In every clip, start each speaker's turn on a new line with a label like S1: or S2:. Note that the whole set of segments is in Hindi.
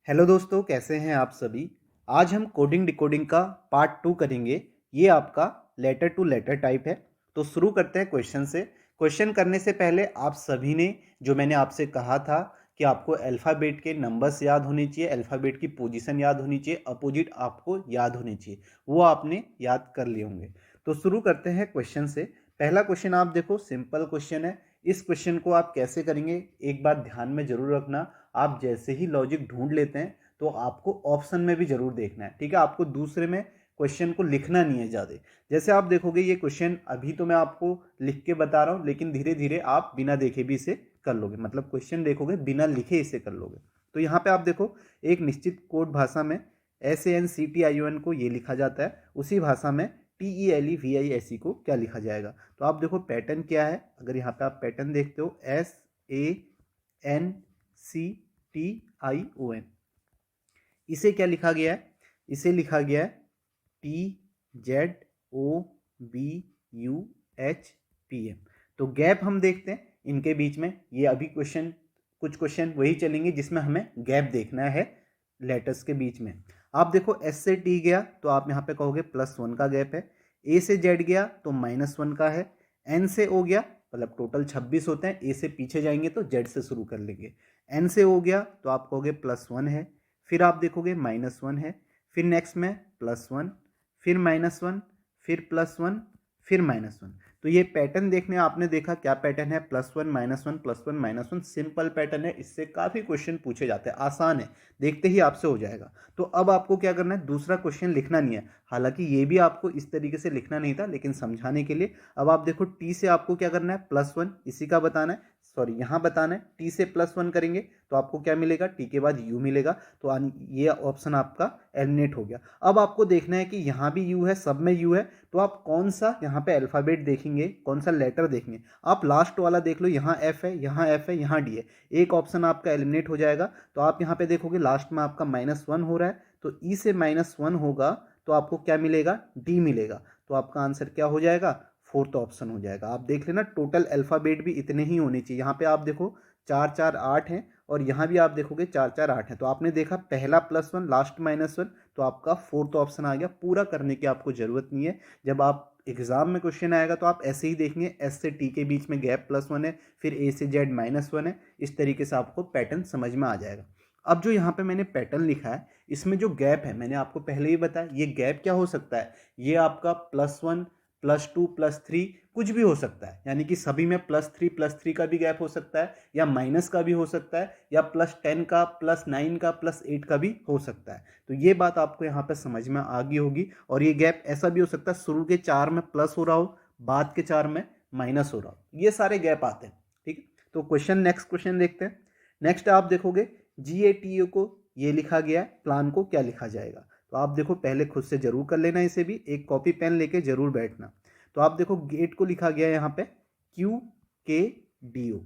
S1: हेलो दोस्तों, कैसे हैं आप सभी। आज हम कोडिंग डिकोडिंग का पार्ट 2 करेंगे। ये आपका लेटर टू लेटर टाइप है। तो शुरू करते हैं क्वेश्चन से। क्वेश्चन करने से पहले आप सभी ने, जो मैंने आपसे कहा था कि आपको अल्फ़ाबेट के नंबर्स याद होने चाहिए, अल्फ़ाबेट की पोजीशन याद होनी चाहिए, अपोजिट आपको याद होनी चाहिए, वो आपने याद कर लिए होंगे। तो शुरू करते हैं क्वेश्चन से। पहला क्वेश्चन आप देखो, सिंपल क्वेश्चन है। इस क्वेश्चन को आप कैसे करेंगे, एक बात ध्यान में जरूर रखना। आप जैसे ही लॉजिक ढूंढ लेते हैं तो आपको ऑप्शन में भी जरूर देखना है, ठीक है। आपको दूसरे में क्वेश्चन को लिखना नहीं है ज़्यादा। जैसे आप देखोगे ये क्वेश्चन अभी तो मैं आपको लिख के बता रहा हूँ, लेकिन धीरे धीरे आप बिना देखे भी इसे कर लोगे। मतलब क्वेश्चन देखोगे बिना लिखे इसे कर लोगे। तो यहाँ पे आप देखो, एक निश्चित कोड भाषा में SANCTION को ये लिखा जाता है, उसी भाषा में TELEVISE को क्या लिखा जाएगा। तो आप देखो पैटर्न क्या है। अगर यहाँ पे आप पैटर्न देखते हो, SANCTION, इसे क्या लिखा गया है, इसे लिखा गया है TZOBUHPM। तो गैप हम देखते हैं इनके बीच में। ये अभी क्वेश्चन, कुछ क्वेश्चन वही चलेंगे जिसमें हमें गैप देखना है लेटर्स के बीच में। आप देखो S से T गया तो आप यहाँ पे कहोगे +1 का गैप है। A से Z गया तो -1 का है। N से O गया, मतलब टोटल 26 होते हैं, A से पीछे जाएंगे तो Z से शुरू कर लेंगे। N से O गया तो आप कहोगे +1 है। फिर आप देखोगे -1 है, फिर नेक्स्ट में +1, फिर -1, फिर +1, फिर -1। तो ये पैटर्न देखने आपने देखा क्या पैटर्न है, +1 -1 +1 -1। सिंपल पैटर्न है, इससे काफ़ी क्वेश्चन पूछे जाते हैं, आसान है, देखते ही आपसे हो जाएगा। तो अब आपको क्या करना है, दूसरा क्वेश्चन लिखना नहीं है। हालांकि ये भी आपको इस तरीके से लिखना नहीं था, लेकिन समझाने के लिए अब आप देखो टी से आपको क्या करना है, +1 इसी का बताना है, सॉरी यहाँ बताना है। टी से +1 करेंगे तो आपको क्या मिलेगा, टी के बाद यू मिलेगा। तो ये ऑप्शन आपका एलिमिनेट हो गया। अब आपको देखना है कि यहाँ भी यू है, सब में यू है, तो आप कौन सा यहाँ पे अल्फ़ाबेट देखेंगे, कौन सा लेटर देखेंगे। आप लास्ट वाला देख लो, यहाँ एफ है, यहाँ एफ है, यहाँ डी है, एक ऑप्शन आपका एलिमिनेट हो जाएगा। तो आप यहाँ पे देखोगे लास्ट में आपका -1 हो रहा है, तो ई से -1 होगा तो आपको क्या मिलेगा, डी मिलेगा। तो आपका आंसर क्या हो जाएगा, फोर्थ ऑप्शन हो जाएगा। आप देख लेना, टोटल अल्फ़ाबेट भी इतने ही होने चाहिए। यहाँ पे आप देखो 4 4 8 हैं, और यहाँ भी आप देखोगे 4 4 8 है। तो आपने देखा पहला +1 लास्ट -1, तो आपका फोर्थ ऑप्शन आ गया। पूरा करने की आपको ज़रूरत नहीं है। जब आप एग्जाम में क्वेश्चन आएगा तो आप ऐसे ही देखेंगे, S से T के बीच में गैप +1 है, फिर A से Z -1 है। इस तरीके से आपको पैटर्न समझ में आ जाएगा। अब जो यहाँ पे मैंने पैटर्न लिखा है, इसमें जो गैप है मैंने आपको पहले ही बताया, ये गैप क्या हो सकता है, ये आपका +1 +2 +3 कुछ भी हो सकता है। यानी कि सभी में +3 का भी गैप हो सकता है, या माइनस का भी हो सकता है, या +10 का, +9 का, +8 का भी हो सकता है। तो ये बात आपको यहाँ पे समझ में आ गई होगी। और ये गैप ऐसा भी हो सकता है, शुरू के 4 में प्लस हो रहा हो, बाद के 4 में माइनस हो रहा हो, ये सारे गैप आते हैं, ठीक है। तो नेक्स्ट क्वेश्चन देखते हैं। नेक्स्ट आप देखोगे GATO को ये लिखा गया है, प्लान को क्या लिखा जाएगा। तो आप देखो पहले खुद से जरूर कर लेना, इसे भी एक कॉपी पेन लेके जरूर बैठना। तो आप देखो गेट को लिखा गया है यहाँ पे QKDO।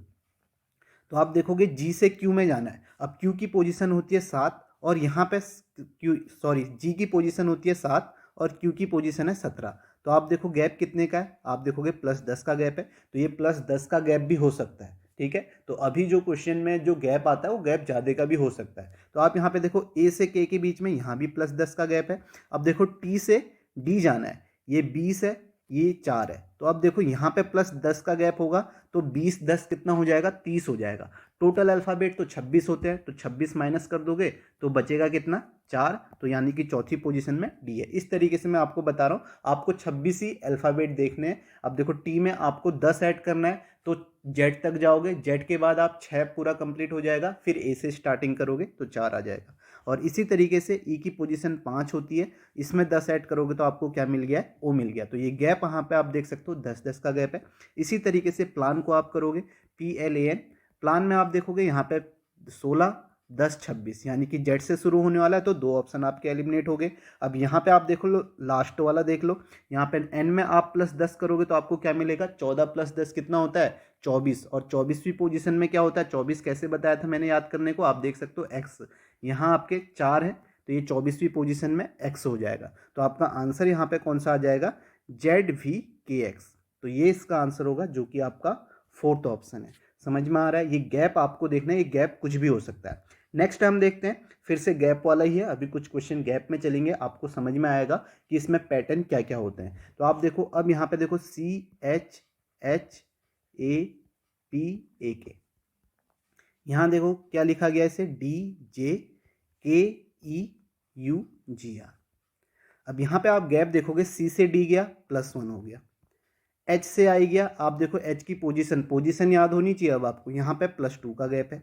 S1: तो आप देखोगे G से Q में जाना है। अब Q की पोजीशन होती है 7, और यहाँ पे G की पोजीशन होती है 7 और Q की पोजीशन है 17। तो आप देखो गैप कितने का है, आप देखोगे +10 का गैप है। तो ये +10 का गैप भी हो सकता है, ठीक है। तो अभी जो क्वेश्चन में जो गैप आता है वो गैप ज़्यादा का भी हो सकता है। तो आप यहाँ पे देखो A से K के बीच में यहाँ भी +10 का गैप है। अब देखो T से D जाना है, ये 20 है, ये 4 है। तो अब देखो यहाँ पे +10 का गैप होगा, तो 20 10 कितना हो जाएगा, 30 हो जाएगा। टोटल अल्फ़ाबेट तो 26 होते हैं, तो 26 माइनस कर दोगे तो बचेगा कितना, 4। तो यानी कि चौथी पोजीशन में डी है। इस तरीके से मैं आपको बता रहा हूँ, आपको 26 ही अल्फ़ाबेट देखने हैं। अब देखो टी में आपको 10 ऐड करना है, तो जेड तक जाओगे, जेड के बाद आप 6 पूरा कंप्लीट हो जाएगा, फिर ए से स्टार्टिंग करोगे तो 4 आ जाएगा। और इसी तरीके से ई की पोजीशन 5 होती है, इसमें 10 ऐड करोगे तो आपको क्या मिल गया, ओ मिल गया। तो ये गैप यहाँ पे आप देख सकते हो 10 10 का गैप है। इसी तरीके से प्लान को आप करोगे PLAN, प्लान में आप देखोगे यहाँ पे 16 10 26, यानी कि जेड से शुरू होने वाला है, तो 2 ऑप्शन आपके एलिमिनेट हो गए। अब यहाँ पे आप देखो लो, लास्ट वाला देख लो, यहाँ पे एन में आप +10 करोगे तो आपको क्या मिलेगा, 14 + 10 कितना होता है, 24। और 24वीं पोजीशन में क्या होता है, 24 कैसे बताया था मैंने याद करने को, आप देख सकते हो एक्स, यहाँ आपके 4 है, तो ये 24वीं पोजीशन में एक्स हो जाएगा। तो आपका आंसर यहाँ पे कौन सा आ जाएगा, ZVKX। तो ये इसका आंसर होगा, जो कि आपका फोर्थ ऑप्शन है। समझ में आ रहा है, ये गैप आपको देखना है, ये गैप कुछ भी हो सकता है। नेक्स्ट हम देखते हैं, फिर से गैप वाला ही है, अभी कुछ क्वेश्चन गैप में चलेंगे, आपको समझ में आएगा कि इसमें पैटर्न क्या क्या होते हैं। तो आप देखो, अब यहाँ पे देखो CHHAPAK, यहाँ देखो क्या लिखा गया है, इसे DJKEUGR। अब यहाँ पे आप गैप देखोगे, C से D गया +1 हो गया, H से I गया, आप देखो H की पोजीशन याद होनी चाहिए अब आपको, यहाँ पे +2 का गैप है।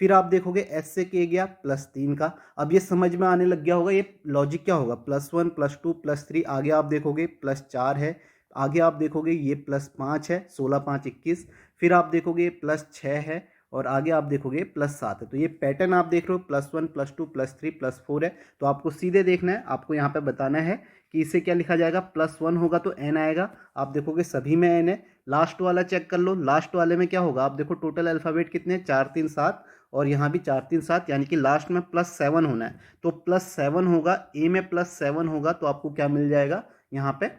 S1: फिर आप देखोगे S से K गया +3 का। अब ये समझ में आने लग गया होगा ये लॉजिक क्या होगा, +1 +2 +3, आगे आप देखोगे +4 है, आगे आप देखोगे ये +5 है, 16 5 21, फिर आप देखोगे +6 है, और आगे आप देखोगे +7 है। तो ये पैटर्न आप देख रहे हो, +1 +2 +3 +4 है। तो आपको सीधे देखना है, आपको यहाँ पे बताना है कि इसे क्या लिखा जाएगा, +1 होगा तो n आएगा, आप देखोगे सभी में n है। लास्ट वाला चेक कर लो, लास्ट वाले में क्या होगा, आप देखो टोटल अल्फ़ाबेट कितने हैं, 4 3 7, और यहाँ भी 4 3 7, यानी कि लास्ट में +7 होना है। तो +7 होगा, ए में +7 होगा तो आपको क्या मिल जाएगा, यहाँ पे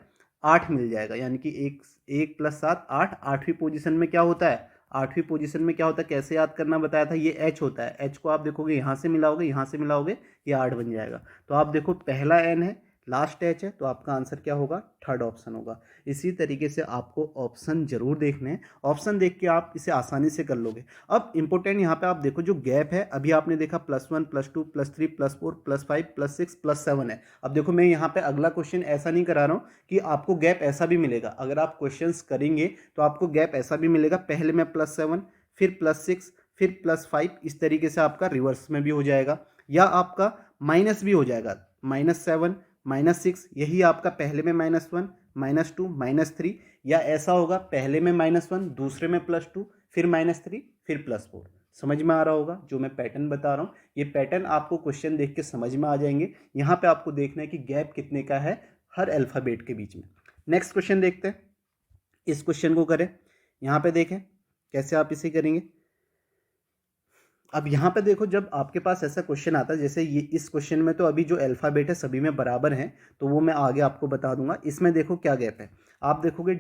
S1: 8 मिल जाएगा, यानी कि 1 1 + 7 8, 8वीं पोजीशन में क्या होता है, 8वीं पोजीशन में क्या होता है, कैसे याद करना बताया था, ये H होता है। H को आप देखोगे यहाँ से मिलाओगे, यहाँ से मिलाओगे, ये 8 बन जाएगा। तो आप देखो पहला N है, लास्ट H है, तो आपका आंसर क्या होगा, थर्ड ऑप्शन होगा। इसी तरीके से आपको ऑप्शन जरूर देखने हैं, ऑप्शन देख के आप इसे आसानी से कर लोगे। अब इंपॉर्टेंट यहाँ पे आप देखो, जो गैप है अभी आपने देखा +1 +2 +3 +4 +5 +6 +7 है। अब देखो मैं यहाँ पे अगला क्वेश्चन ऐसा नहीं करा रहा हूँ कि आपको गैप ऐसा भी मिलेगा, अगर आप क्वेश्चंस करेंगे तो आपको गैप ऐसा भी मिलेगा, पहले में +7 फिर +6 फिर +5, इस तरीके से आपका रिवर्स में भी हो जाएगा, या आपका माइनस भी हो जाएगा, -7 -6, यही आपका पहले में -1 -2 -3, या ऐसा होगा पहले में -1 दूसरे में +2 फिर -3 फिर +4। समझ में आ रहा होगा जो मैं पैटर्न बता रहा हूँ, ये पैटर्न आपको क्वेश्चन देख के समझ में आ जाएंगे। यहाँ पे आपको देखना है कि गैप कितने का है हर अल्फ़ाबेट के बीच में। नेक्स्ट क्वेश्चन देखते हैं, इस क्वेश्चन को करें, यहाँ पे देखें कैसे आप इसे करेंगे। अब यहाँ पे देखो, जब आपके पास ऐसा क्वेश्चन आता है, जैसे ये इस क्वेश्चन में तो अभी जो अल्फ़ाबेट है सभी में बराबर हैं, तो वो मैं आगे आपको बता दूंगा। इसमें देखो क्या गैप है, आप देखोगे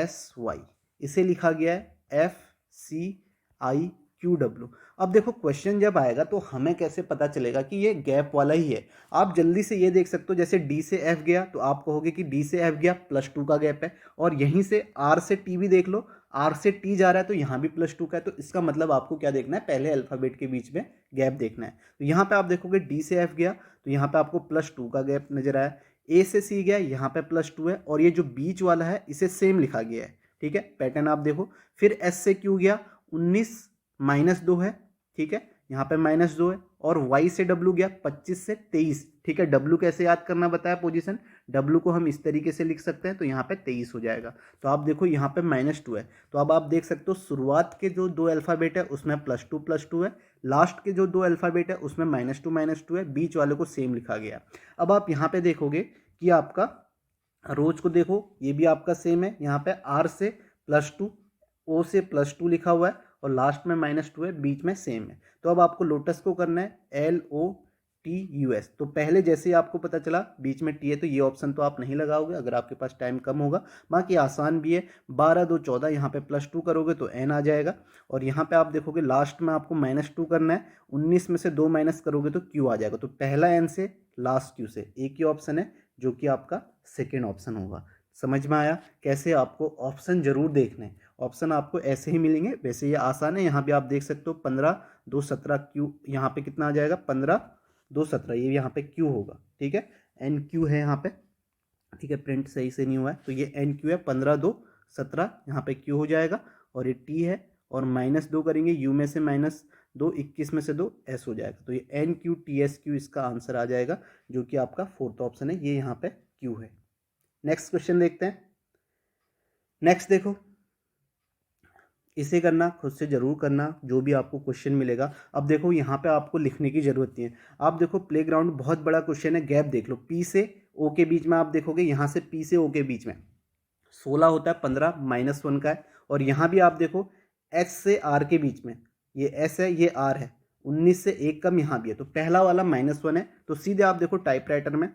S1: DAISY, इसे लिखा गया है FCIQW। अब देखो क्वेश्चन जब आएगा तो हमें कैसे पता चलेगा कि ये गैप वाला ही है, आप जल्दी से ये देख सकते हो, जैसे D से F गया तो आप कहोगे कि D से F गया +2 का गैप है, और यहीं से R से T भी देख लो, R से T जा रहा है तो यहाँ भी +2 का है, तो इसका मतलब आपको क्या देखना है, पहले अल्फ़ाबेट के बीच में गैप देखना है। तो यहाँ पे आप देखोगे D से F गया तो यहाँ पे आपको +2 का गैप नजर आया, A से C गया यहाँ पे +2 है, और ये जो बीच वाला है इसे सेम लिखा गया है, ठीक है, पैटर्न आप देखो। फिर S से Q गया 19 -2 है, ठीक है, यहाँ पे -2 है, और Y से W गया 25 से 23, ठीक है। W कैसे याद करना बताया पोजीशन, W को हम इस तरीके से लिख सकते हैं, तो यहाँ पे 23 हो जाएगा। तो आप देखो यहाँ पे -2 है, तो अब आप देख सकते हो शुरुआत के जो 2 अल्फ़ाबेट है उसमें +2 है, लास्ट के जो 2 अल्फ़ाबेट है उसमें -2 है, बीच वाले को सेम लिखा गया। अब आप यहाँ पे देखोगे कि आपका रोज को देखो, ये भी आपका सेम है, यहाँ पे R से +2, O से +2 लिखा हुआ है, और लास्ट में -2 है, बीच में सेम है। तो अब आपको लोटस को करना है LOTUS। तो पहले जैसे ही आपको पता चला बीच में T है तो ये ऑप्शन तो आप नहीं लगाओगे अगर आपके पास टाइम कम होगा, बाकी आसान भी है, 12 2 14, यहाँ पे +2 करोगे तो N आ जाएगा, और यहाँ पे आप देखोगे लास्ट में आपको -2 करना है, 19 में से 2 माइनस करोगे तो Q आ जाएगा। तो पहला N से लास्ट Q से एक ही ऑप्शन है जो कि आपका सेकेंड ऑप्शन होगा। समझ में आया कैसे आपको ऑप्शन जरूर देखने हैं, ऑप्शन आपको ऐसे ही मिलेंगे, वैसे ये आसान है। यहाँ भी आप देख सकते हो 15 2 17 क्यू, यहाँ पे कितना आ जाएगा 15 2 17, ये यहाँ पे क्यू होगा, ठीक है, एन क्यू है यहाँ पे, ठीक है, प्रिंट सही से नहीं हुआ है, तो ये एन क्यू है, 15 2 17 यहाँ पे क्यू हो जाएगा, और ये टी है, और -2 करेंगे, यू में से -2 21 में से 2 एस हो जाएगा, तो ये N Q T S Q इसका आंसर आ जाएगा, जो कि आपका फोर्थ ऑप्शन है, ये यहाँ पे क्यू है। नेक्स्ट क्वेश्चन देखते हैं। नेक्स्ट देखो, इसे करना खुद से जरूर करना, जो भी आपको क्वेश्चन मिलेगा। अब देखो यहाँ पे आपको लिखने की जरूरत नहीं है, आप देखो प्लेग्राउंड बहुत बड़ा क्वेश्चन है, गैप देख लो, पी से ओ के बीच में आप देखोगे, यहाँ से पी से ओ के बीच में 16 होता है, 15 -1 का है, और यहाँ भी आप देखो एस से आर के बीच में, ये एस है ये आर है, 19 से 1 कम यहाँ भी है, तो पहला वाला -1 है, तो सीधे आप देखो टाइपराइटर में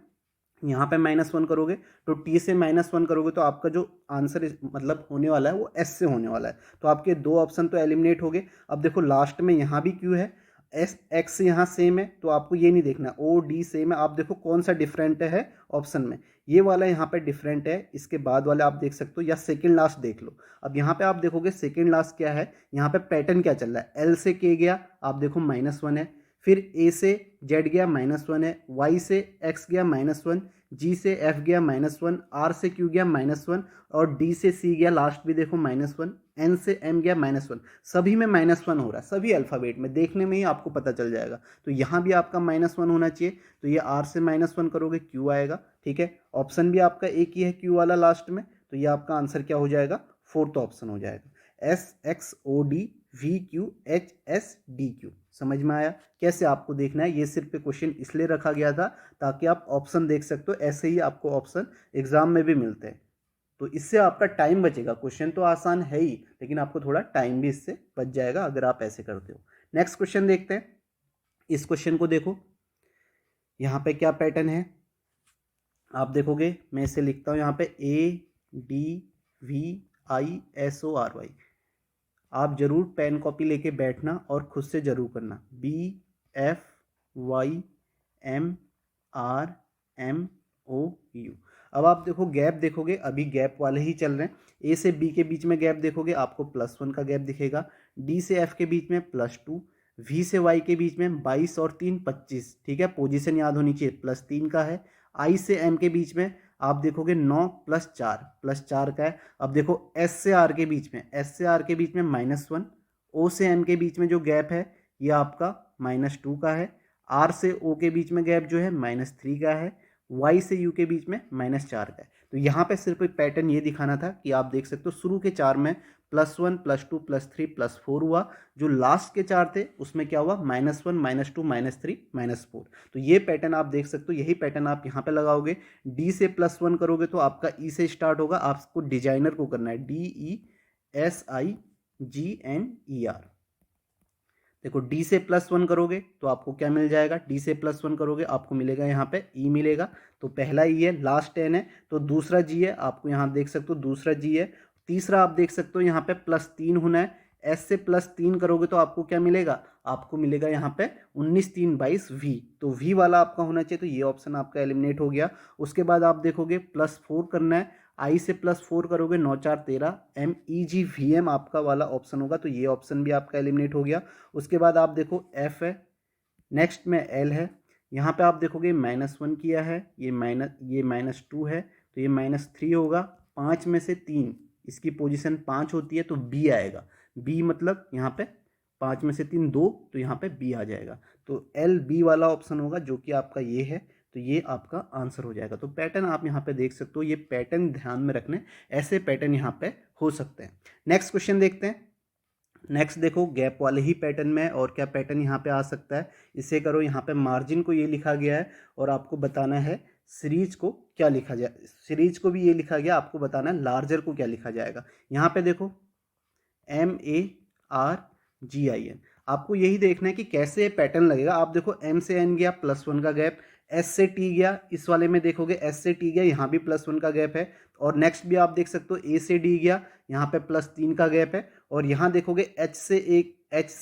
S1: यहाँ पे -1 करोगे तो टी से -1 करोगे तो आपका जो आंसर मतलब होने वाला है वो एस से होने वाला है। तो आपके 2 ऑप्शन तो एलिमिनेट हो गए। अब देखो लास्ट में यहाँ भी क्यू है, एस एक्स यहाँ सेम है, तो आपको ये नहीं देखना ओ डी सेम है। आप देखो कौन सा डिफरेंट है ऑप्शन में, ये वाला यहाँ पे डिफरेंट है, इसके बाद वाले आप देख सकते हो, या सेकंड लास्ट देख लो। अब यहाँ पे आप देखोगे सेकंड लास्ट क्या है, यहाँ पे पैटर्न क्या चल रहा है, एल से के गया आप देखो -1 है, फिर ए से जेड गया -1 है, वाई से एक्स गया -1, जी से एफ गया -1, आर से क्यू गया -1 और डी से सी गया लास्ट भी देखो -1, एन से एम गया -1। सभी में -1 हो रहा है, सभी अल्फ़ाबेट में, देखने में ही आपको पता चल जाएगा। तो यहाँ भी आपका -1 होना चाहिए, तो ये आर से -1 करोगे क्यू आएगा। ठीक है, ऑप्शन भी आपका एक ही है क्यू वाला लास्ट में, तो ये आपका आंसर क्या हो जाएगा, फोर्थ ऑप्शन हो जाएगा, S X O D V Q H S D Q. समझ में आया कैसे आपको देखना है, ये सिर्फ क्वेश्चन इसलिए रखा गया था ताकि आप ऑप्शन देख सकते हो, ऐसे ही आपको ऑप्शन एग्जाम में भी मिलते हैं। तो इससे आपका टाइम बचेगा, क्वेश्चन तो आसान है ही लेकिन आपको थोड़ा टाइम भी इससे बच जाएगा अगर आप ऐसे करते हो। नेक्स्ट क्वेश्चन देखते हैं। इस क्वेश्चन को देखो, यहाँ पे क्या पैटर्न है आप देखोगे, मैं इसे लिखता हूँ यहाँ पे ADVISORY। आप जरूर पेन कॉपी लेके बैठना और खुद से जरूर करना, BFYMRMOU। अब आप देखो गैप देखोगे, अभी गैप वाले ही चल रहे हैं। ए से बी के बीच में गैप देखोगे आपको +1 का गैप दिखेगा, डी से एफ के बीच में +2, वी से वाई के बीच में 22 और 3 25। ठीक है, पोजीशन याद होनी चाहिए, +3 का है। आई से एम के बीच में आप देखोगे 9 +4 का है। अब देखो एस से आर के बीच में, एस से आर के बीच में -1, ओ से एम के बीच में जो गैप है ये आपका -2 का है, आर से ओ के बीच में गैप जो है -3 का है, वाई से यू के बीच में -4 का है। तो यहाँ पे सिर्फ एक पैटर्न ये दिखाना था कि आप देख सकते हो शुरू के 4 में +1 +2 +3 +4 हुआ, जो लास्ट के 4 थे उसमें क्या हुआ, -1 -2 -3 -4। तो ये पैटर्न आप देख सकते हो, यही पैटर्न आप यहाँ पे लगाओगे। डी से +1 करोगे तो आपका ई से स्टार्ट होगा, आपको डिजाइनर को करना है, DESIGNER। देखो डी से +1 करोगे तो आपको क्या मिल जाएगा, डी से +1 करोगे आपको मिलेगा यहाँ पे ई मिलेगा, तो पहला ई है, लास्ट 10 है, तो दूसरा जी है, आपको यहाँ देख सकते हो दूसरा जी है। तीसरा आप देख सकते हो यहाँ पे +3 होना है, एस से +3 करोगे तो आपको क्या मिलेगा, आपको मिलेगा यहाँ पे 19 3 22 वी, तो वी वाला आपका होना चाहिए, तो ये ऑप्शन आपका एलिमिनेट हो गया। उसके बाद आप देखोगे +4 करना है, आई से +4 करोगे 9 4 13, MEGVM आपका वाला ऑप्शन होगा, तो ये ऑप्शन भी आपका एलिमिनेट हो गया। उसके बाद आप देखो एफ है, नेक्स्ट में एल है, यहाँ पे आप देखोगे -1 किया है, ये -2 है, तो ये -3 होगा। 5 में से 3 इसकी पोजीशन 5 होती है, तो बी आएगा, बी मतलब यहाँ पे 5 में से 3 2, तो यहाँ पे बी आ जाएगा, तो एल बी वाला ऑप्शन होगा जो कि आपका ये है, तो ये आपका आंसर हो जाएगा। तो पैटर्न आप यहाँ पे देख सकते हो, ये पैटर्न ध्यान में रखने, ऐसे पैटर्न यहाँ पे हो सकते हैं। नेक्स्ट क्वेश्चन देखते हैं। नेक्स्ट देखो गैप वाले ही पैटर्न में और क्या पैटर्न यहाँ पे आ सकता है, इसे करो, यहाँ पे मार्जिन को ये लिखा गया है और आपको बताना है सीरीज को क्या लिखा जाए, सीरीज को भी ये लिखा गया, आपको बताना है लार्जर को क्या लिखा जाएगा। यहाँ पे देखो MARGIN, आपको यही देखना है कि कैसे पैटर्न लगेगा। आप देखो M से N गया +1 का गैप, S से T गया, इस वाले में देखोगे S से T गया, यहाँ भी +1 का गैप है, और नेक्स्ट भी आप देख सकते हो A से D गया, यहाँ पे +3 का गैप है, और यहाँ देखोगे H से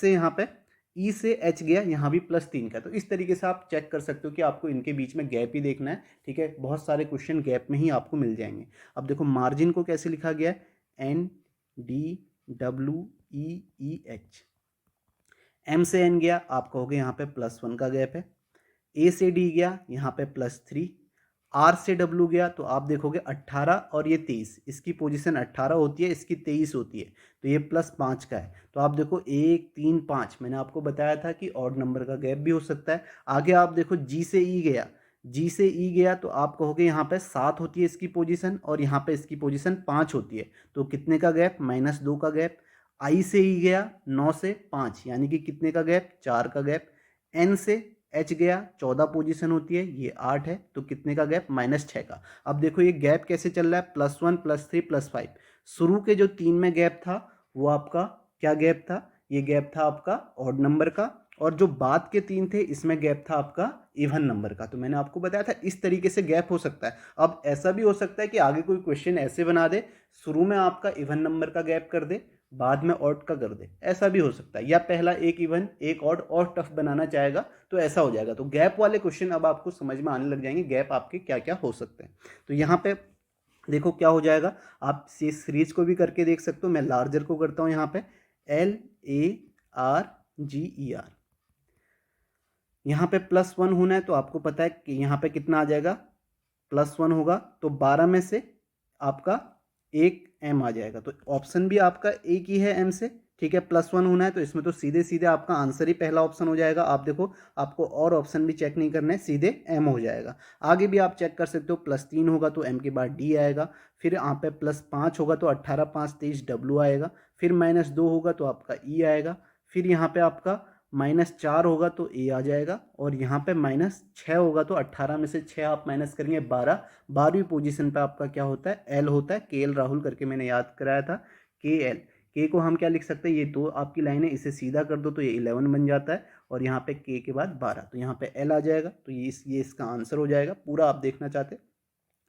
S1: यहाँ पे E से H गया, यहाँ भी +3 का। तो इस तरीके से आप चेक कर सकते हो कि आपको इनके बीच में गैप ही देखना है। ठीक है, बहुत सारे क्वेश्चन गैप में ही आपको मिल जाएंगे। अब देखो मार्जिन को कैसे लिखा गया है, NDWEEH। M से N गया, आप कहोगे यहाँ पे +1 का गैप है, A से D गया, यहाँ पे +3, R से W गया, तो आप देखोगे 18 और ये 23, इसकी पोजीशन 18 होती है, इसकी 23 होती है, तो ये +5 का है। तो आप देखो 1 3 5, मैंने आपको बताया था कि ऑड नंबर का गैप भी हो सकता है। आगे आप देखो G से E गया, G से E गया, तो आप कहोगे यहाँ पे 7 होती है इसकी पोजीशन, और यहाँ पे इसकी पोजीशन 5 होती है, तो कितने का गैप, -2 का गैप। I से E गया 9 से 5, यानी कि कितने का गैप, 4 का गैप। N से H गया, 14 पोजीशन होती है, ये 8 है, तो कितने का गैप, -6 का। अब देखो ये गैप कैसे चल रहा है, +1 +3 +5। शुरू के जो 3 में गैप था वो आपका क्या गैप था, ये गैप था आपका ऑड नंबर का, और जो बाद के 3 थे इसमें गैप था आपका इवन नंबर का। तो मैंने आपको बताया था इस तरीके से गैप हो सकता है। अब ऐसा भी हो सकता है कि आगे कोई क्वेश्चन ऐसे बना दे, शुरू में आपका इवन नंबर का गैप कर दे, बाद में ऑड का कर दे, ऐसा भी हो सकता है। या पहला एक इवन एक ऑड और टफ बनाना चाहेगा तो ऐसा हो जाएगा। तो गैप वाले क्वेश्चन अब आपको समझ में आने लग जाएंगे, गैप आपके क्या क्या हो सकते हैं। तो यहाँ पे देखो क्या हो जाएगा, आप सीरीज को भी करके देख सकते हो। मैं लार्जर को करता हूँ यहाँ पे, LARGER। यहाँ पे +1 होना है तो आपको पता है कि यहाँ पे कितना आ जाएगा, +1 होगा तो 12 में से आपका एक M आ जाएगा। तो ऑप्शन भी आपका एक ही है M से, ठीक है। +1 होना है तो इसमें तो सीधे सीधे आपका आंसर ही पहला ऑप्शन हो जाएगा। आप देखो आपको और ऑप्शन भी चेक नहीं करना है, सीधे M हो जाएगा। आगे भी आप चेक कर सकते हो, +3 होगा तो M के बाद D आएगा, फिर यहाँ पे +5 होगा तो 18 5 23 W आएगा, फिर -2 होगा तो आपका E आएगा, फिर यहाँ पे आपका -4 होगा तो ए आ जाएगा, और यहाँ पे -6 होगा तो 18 में से 6 आप माइनस करेंगे 12, 12वीं पोजीशन पे आपका क्या होता है, एल होता है। KL राहुल करके मैंने याद कराया था, KL। के को हम क्या लिख सकते हैं, ये दो आपकी लाइन है, इसे सीधा कर दो तो ये 11 बन जाता है, और यहाँ पे के बाद 12, तो यहाँ पे एल आ जाएगा। तो ये इसका आंसर हो जाएगा। पूरा आप देखना चाहते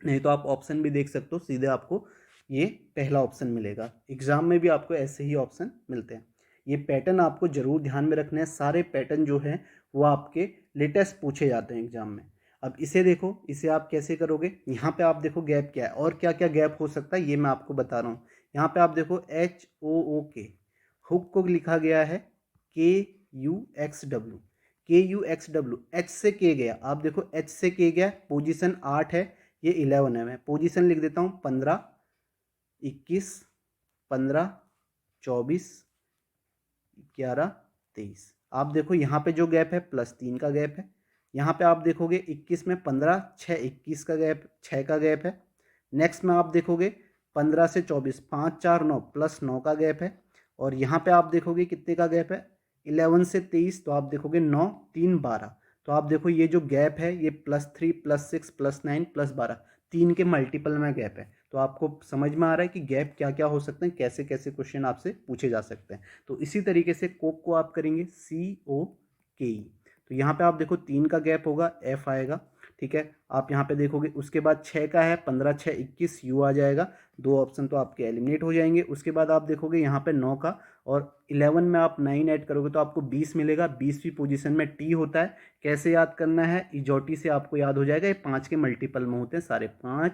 S1: नहीं तो आप ऑप्शन भी देख सकते हो, सीधे आपको ये पहला ऑप्शन मिलेगा। एग्जाम में भी आपको ऐसे ही ऑप्शन मिलते हैं। ये पैटर्न आपको जरूर ध्यान में रखना है, सारे पैटर्न जो हैं वो आपके लेटेस्ट पूछे जाते हैं एग्जाम में। अब इसे देखो, इसे आप कैसे करोगे, यहाँ पे आप देखो गैप क्या है और क्या क्या गैप हो सकता है ये मैं आपको बता रहा हूँ। यहाँ पे आप देखो HOOK, हुक को लिखा गया है KUXW, KUXW, H से के गया, आप देखो H से के गया, पोजीशन 8 है, ये 11 है। मैं पोजीशन लिख देता हूँ 15, 21, 15, 24, 11, 23। आप देखो यहाँ पे जो गैप है +3 का गैप है। यहाँ पे आप देखोगे 21 में 15, 6 21 का गैप, 6 का गैप है। नेक्स्ट में आप देखोगे 15 से 24, 5 4 9 +9 का गैप है। और यहाँ पे आप देखोगे कितने का गैप है, 11 से 23, तो आप देखोगे 9 3 12। तो आप देखो ये जो गैप है ये +3 +6 +9 +12, 3 के मल्टीपल में गैप है। तो आपको समझ में आ रहा है कि गैप क्या क्या हो सकते हैं, कैसे कैसे क्वेश्चन आपसे पूछे जा सकते हैं। तो इसी तरीके से कोक को आप करेंगे COKE। तो यहाँ पे आप देखो 3 का गैप होगा, F आएगा, ठीक है। आप यहाँ पे देखोगे उसके बाद 6 का है, 15 6 21, U आ जाएगा। दो ऑप्शन तो आपके एलिमिनेट हो जाएंगे। उसके बाद आप देखोगे यहाँ पे 9 का, और 11 में आप 9 ऐड करोगे तो आपको 20 मिलेगा। 20वीं पोजीशन में T होता है। कैसे याद करना है, इजोटी से आपको याद हो जाएगा। ये 5 के मल्टीपल में होते हैं सारे, 5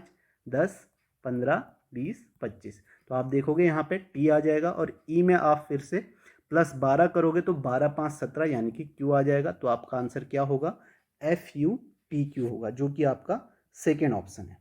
S1: 10 15 20 25। तो आप देखोगे यहाँ पे T आ जाएगा, और E में आप फिर से +12 करोगे तो 12 5 17 यानी कि Q आ जाएगा। तो आपका आंसर क्या होगा, FUTQ होगा, जो कि आपका सेकेंड ऑप्शन है।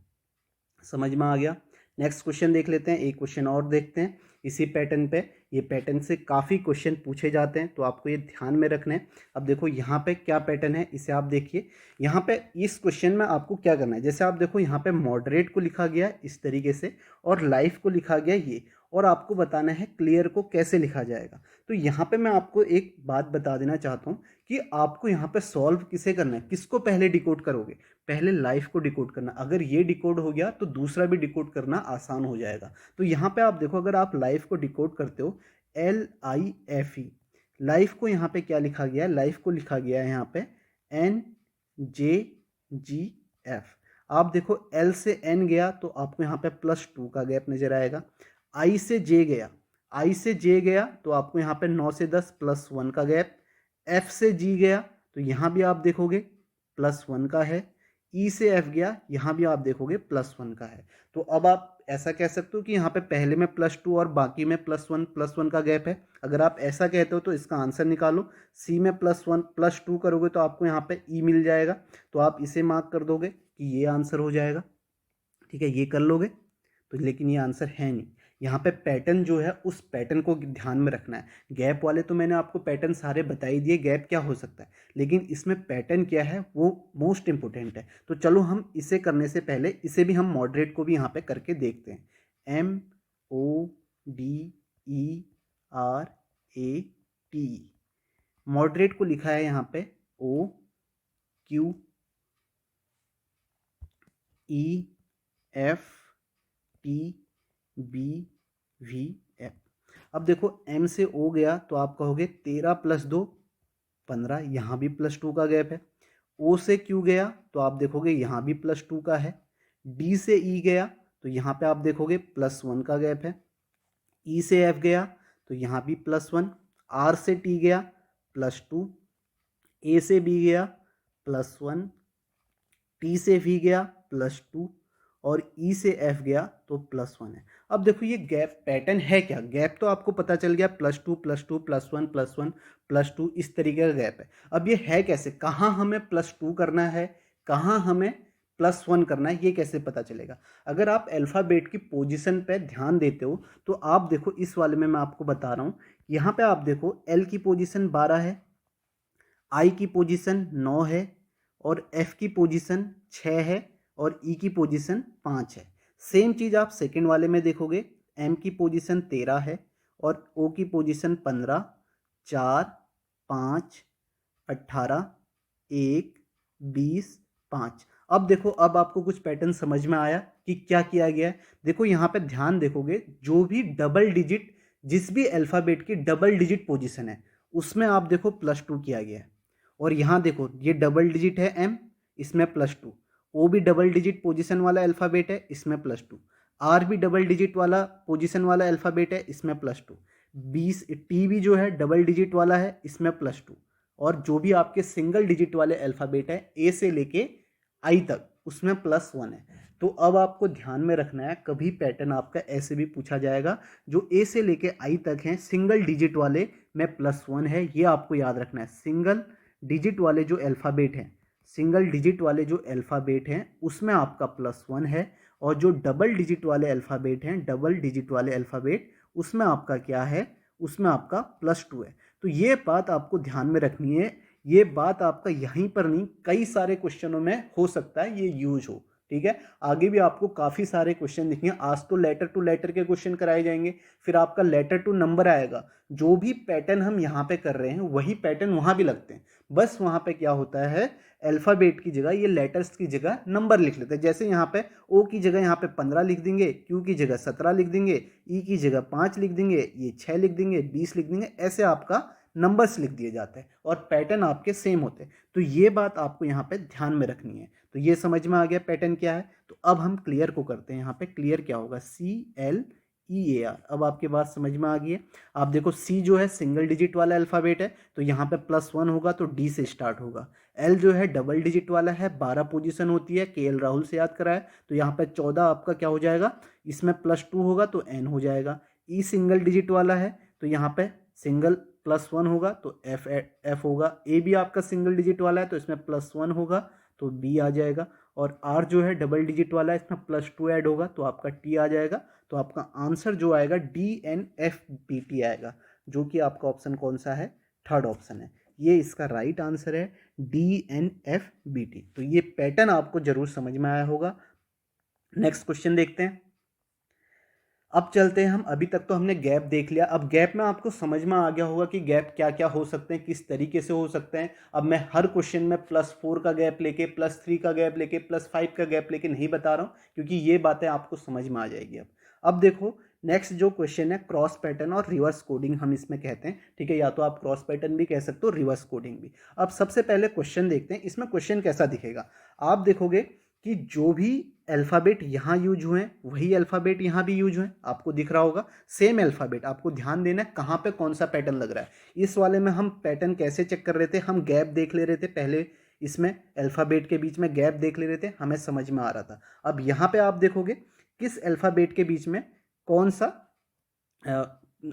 S1: समझ में आ गया। नेक्स्ट क्वेश्चन देख लेते हैं, एक क्वेश्चन और देखते हैं इसी पैटर्न पे। ये पैटर्न से काफ़ी क्वेश्चन पूछे जाते हैं तो आपको ये ध्यान में रखना है। अब देखो यहाँ पे क्या पैटर्न है, इसे आप देखिए। यहाँ पे इस क्वेश्चन में आपको क्या करना है, जैसे आप देखो यहाँ पे मॉडरेट को लिखा गया है इस तरीके से, और लाइफ को लिखा गया ये, और आपको बताना है क्लियर को कैसे लिखा जाएगा। तो यहाँ पे मैं आपको एक बात बता देना चाहता हूँ कि आपको यहाँ पे सॉल्व किसे करना है, किसको पहले डिकोड करोगे, पहले लाइफ को डिकोड करना। अगर ये डिकोड हो गया तो दूसरा भी डिकोड करना आसान हो जाएगा। तो यहाँ पे आप देखो, अगर आप लाइफ को डिकोड करते हो LIFE, लाइफ को यहाँ पे क्या लिखा गया है, लाइफ को लिखा गया है यहाँ पे NJGF। आप देखो L से N गया तो आपको यहाँ पे +2 का गैप नजर आएगा। I से J गया, I से J गया तो आपको यहाँ पे 9 से 10 +1 का गैप। F से G गया तो यहाँ भी आप देखोगे +1 का है। E से F गया, यहाँ भी आप देखोगे +1 का है। तो अब आप ऐसा कह सकते हो कि यहाँ पे पहले में +2 और बाकी में +1 का गैप है। अगर आप ऐसा कहते हो तो इसका आंसर निकालो। C में +1 +2 करोगे तो आपको यहाँ पे E मिल जाएगा, तो आप इसे मार्क कर दोगे कि ये आंसर हो जाएगा, ठीक है। ये कर लोगे तो, लेकिन ये आंसर है नहीं। यहाँ पे पैटर्न जो है उस पैटर्न को ध्यान में रखना है। गैप वाले तो मैंने आपको पैटर्न सारे बता ही दिए, गैप क्या हो सकता है, लेकिन इसमें पैटर्न क्या है वो मोस्ट इंपोर्टेंट है। तो चलो हम इसे करने से पहले इसे भी हम मॉडरेट को भी यहाँ पे करके देखते हैं। MODERATE, मॉडरेट को लिखा है यहाँ पे OQEFTBVF। अब देखो M से O गया तो आप कहोगे 13 + 2 15, यहाँ भी +2 का गैप है। ओ से क्यू गया तो आप देखोगे यहाँ भी +2 का है। डी से ई गया तो यहाँ पे आप देखोगे +1 का गैप है। ई से एफ गया तो यहाँ भी +1। आर से टी गया +2। ए से बी गया +1। टी से वी गया +2 और ई से एफ गया तो +1 है। अब देखो ये गैप पैटर्न है क्या? गैप तो आपको पता चल गया +2 +2 +1 +1 +2 इस तरीके का गैप है। अब ये है कैसे? कहाँ हमें +2 करना है, कहाँ हमें +1 करना है, ये कैसे पता चलेगा? अगर आप अल्फ़ाबेट की पोजीशन पे ध्यान देते हो तो आप देखो इस वाले में मैं आपको बता रहा हूँ। यहाँ पे आप देखो एल की पोजीशन 12 है, आई की पोजीशन 9 है और एफ की पोजीशन 6 है और ई की पोजीशन 5 है। सेम चीज़ आप सेकंड वाले में देखोगे, एम की पोजीशन 13 है और ओ की पोजीशन 15, 4, 5, 18, 1, 20, 5। अब देखो, अब आपको कुछ पैटर्न समझ में आया कि क्या किया गया है। देखो यहाँ पे ध्यान देखोगे, जो भी डबल डिजिट, जिस भी अल्फ़ाबेट की डबल डिजिट पोजीशन है उसमें आप देखो +2 किया गया है। और यहाँ देखो ये डबल डिजिट है एम, इसमें +2। ओ भी डबल डिजिट पोजीशन वाला अल्फ़ाबेट है, इसमें +2। आर भी डबल डिजिट वाला पोजीशन वाला अल्फ़ाबेट है, इसमें +2। 20 टी भी जो है डबल डिजिट वाला है, इसमें +2। और जो भी आपके सिंगल डिजिट वाले अल्फ़ाबेट है ए से लेके आई तक, उसमें +1 है। तो अब आपको ध्यान में रखना है, कभी पैटर्न आपका ऐसे भी पूछा जाएगा, जो ए से लेके आई तक हैं सिंगल डिजिट वाले में +1 है, ये आपको याद रखना है। सिंगल डिजिट वाले जो अल्फ़ाबेट हैं, सिंगल डिजिट वाले जो अल्फ़ाबेट हैं उसमें आपका +1 है। और जो डबल डिजिट वाले अल्फ़ाबेट हैं, डबल डिजिट वाले अल्फ़ाबेट, उसमें आपका क्या है, उसमें आपका +2 है। तो ये बात आपको ध्यान में रखनी है। ये बात आपका यहीं पर नहीं, कई सारे क्वेश्चनों में हो सकता है ये यूज हो, ठीक है। आगे भी आपको काफ़ी सारे क्वेश्चन दिखेंगे। आज तो लेटर टू लेटर के क्वेश्चन कराए जाएंगे, फिर आपका लेटर टू नंबर आएगा। जो भी पैटर्न हम यहाँ पे कर रहे हैं वही पैटर्न वहाँ भी लगते हैं, बस वहाँ पे क्या होता है, अल्फ़ाबेट की जगह ये लेटर्स की जगह नंबर लिख लेते हैं। जैसे यहाँ पे ओ की जगह यहाँ पे 15 लिख देंगे, क्यू की जगह 17 लिख देंगे, ई की जगह 5 लिख देंगे, ये 6 लिख देंगे, 20 लिख देंगे, ऐसे आपका नंबर्स लिख दिए जाते हैं और पैटर्न आपके सेम होते हैं। तो ये बात आपको यहाँ पे ध्यान में रखनी है। तो ये समझ में आ गया पैटर्न क्या है। तो अब हम क्लियर को करते हैं। यहाँ पे क्लियर क्या होगा, CLEAR। अब आपके बात समझ में आ गई है। आप देखो सी जो है सिंगल डिजिट वाला अल्फ़ाबेट है, तो यहाँ पे +1 होगा तो डी से स्टार्ट होगा। एल जो है डबल डिजिट वाला है, 12 पोजीशन होती है, KL राहुल से याद कराया, तो यहाँ पे 14 आपका क्या हो जाएगा, इसमें +2 होगा तो N हो जाएगा। ई सिंगल डिजिट वाला है तो यहाँ पे सिंगल +1 होगा तो F होगा। ए भी आपका सिंगल डिजिट वाला है तो इसमें +1 होगा तो B आ जाएगा। और R जो है डबल डिजिट वाला है, इसमें +2 ऐड होगा तो आपका T आ जाएगा। तो आपका आंसर जो आएगा DNFBT आएगा, जो कि आपका ऑप्शन कौन सा है, थर्ड ऑप्शन है। ये इसका राइट आंसर है, DNFBT। तो ये पैटर्न आपको जरूर समझ में आया होगा। नेक्स्ट क्वेश्चन देखते हैं। अब चलते हैं हम, अभी तक तो हमने गैप देख लिया। अब गैप में आपको समझ में आ गया होगा कि गैप क्या क्या हो सकते हैं, किस तरीके से हो सकते हैं। अब मैं हर क्वेश्चन में +4 का गैप लेके, +3 का गैप लेके, +5 का गैप लेके नहीं बता रहा हूँ, क्योंकि ये बातें आपको समझ में आ जाएगी। अब देखो नेक्स्ट जो क्वेश्चन है, क्रॉस पैटर्न और रिवर्स कोडिंग हम इसमें कहते हैं, ठीक है। या तो आप क्रॉस पैटर्न भी कह सकते हो, रिवर्स कोडिंग भी। अब सबसे पहले क्वेश्चन देखते हैं। इसमें क्वेश्चन कैसा दिखेगा, आप देखोगे कि जो भी अल्फ़ाबेट यहाँ यूज हुए हैं वही अल्फ़ाबेट यहाँ भी यूज हुए हैं, आपको दिख रहा होगा सेम अल्फ़ाबेट। आपको ध्यान देना है कहाँ पे कौन सा पैटर्न लग रहा है। इस वाले में हम पैटर्न कैसे चेक कर रहे थे, हम गैप देख ले रहे थे पहले, इसमें अल्फ़ाबेट के बीच में गैप देख ले रहे थे, हमें समझ में आ रहा था। अब यहाँ पे आप देखोगे किस अल्फ़ाबेट के बीच में कौन सा,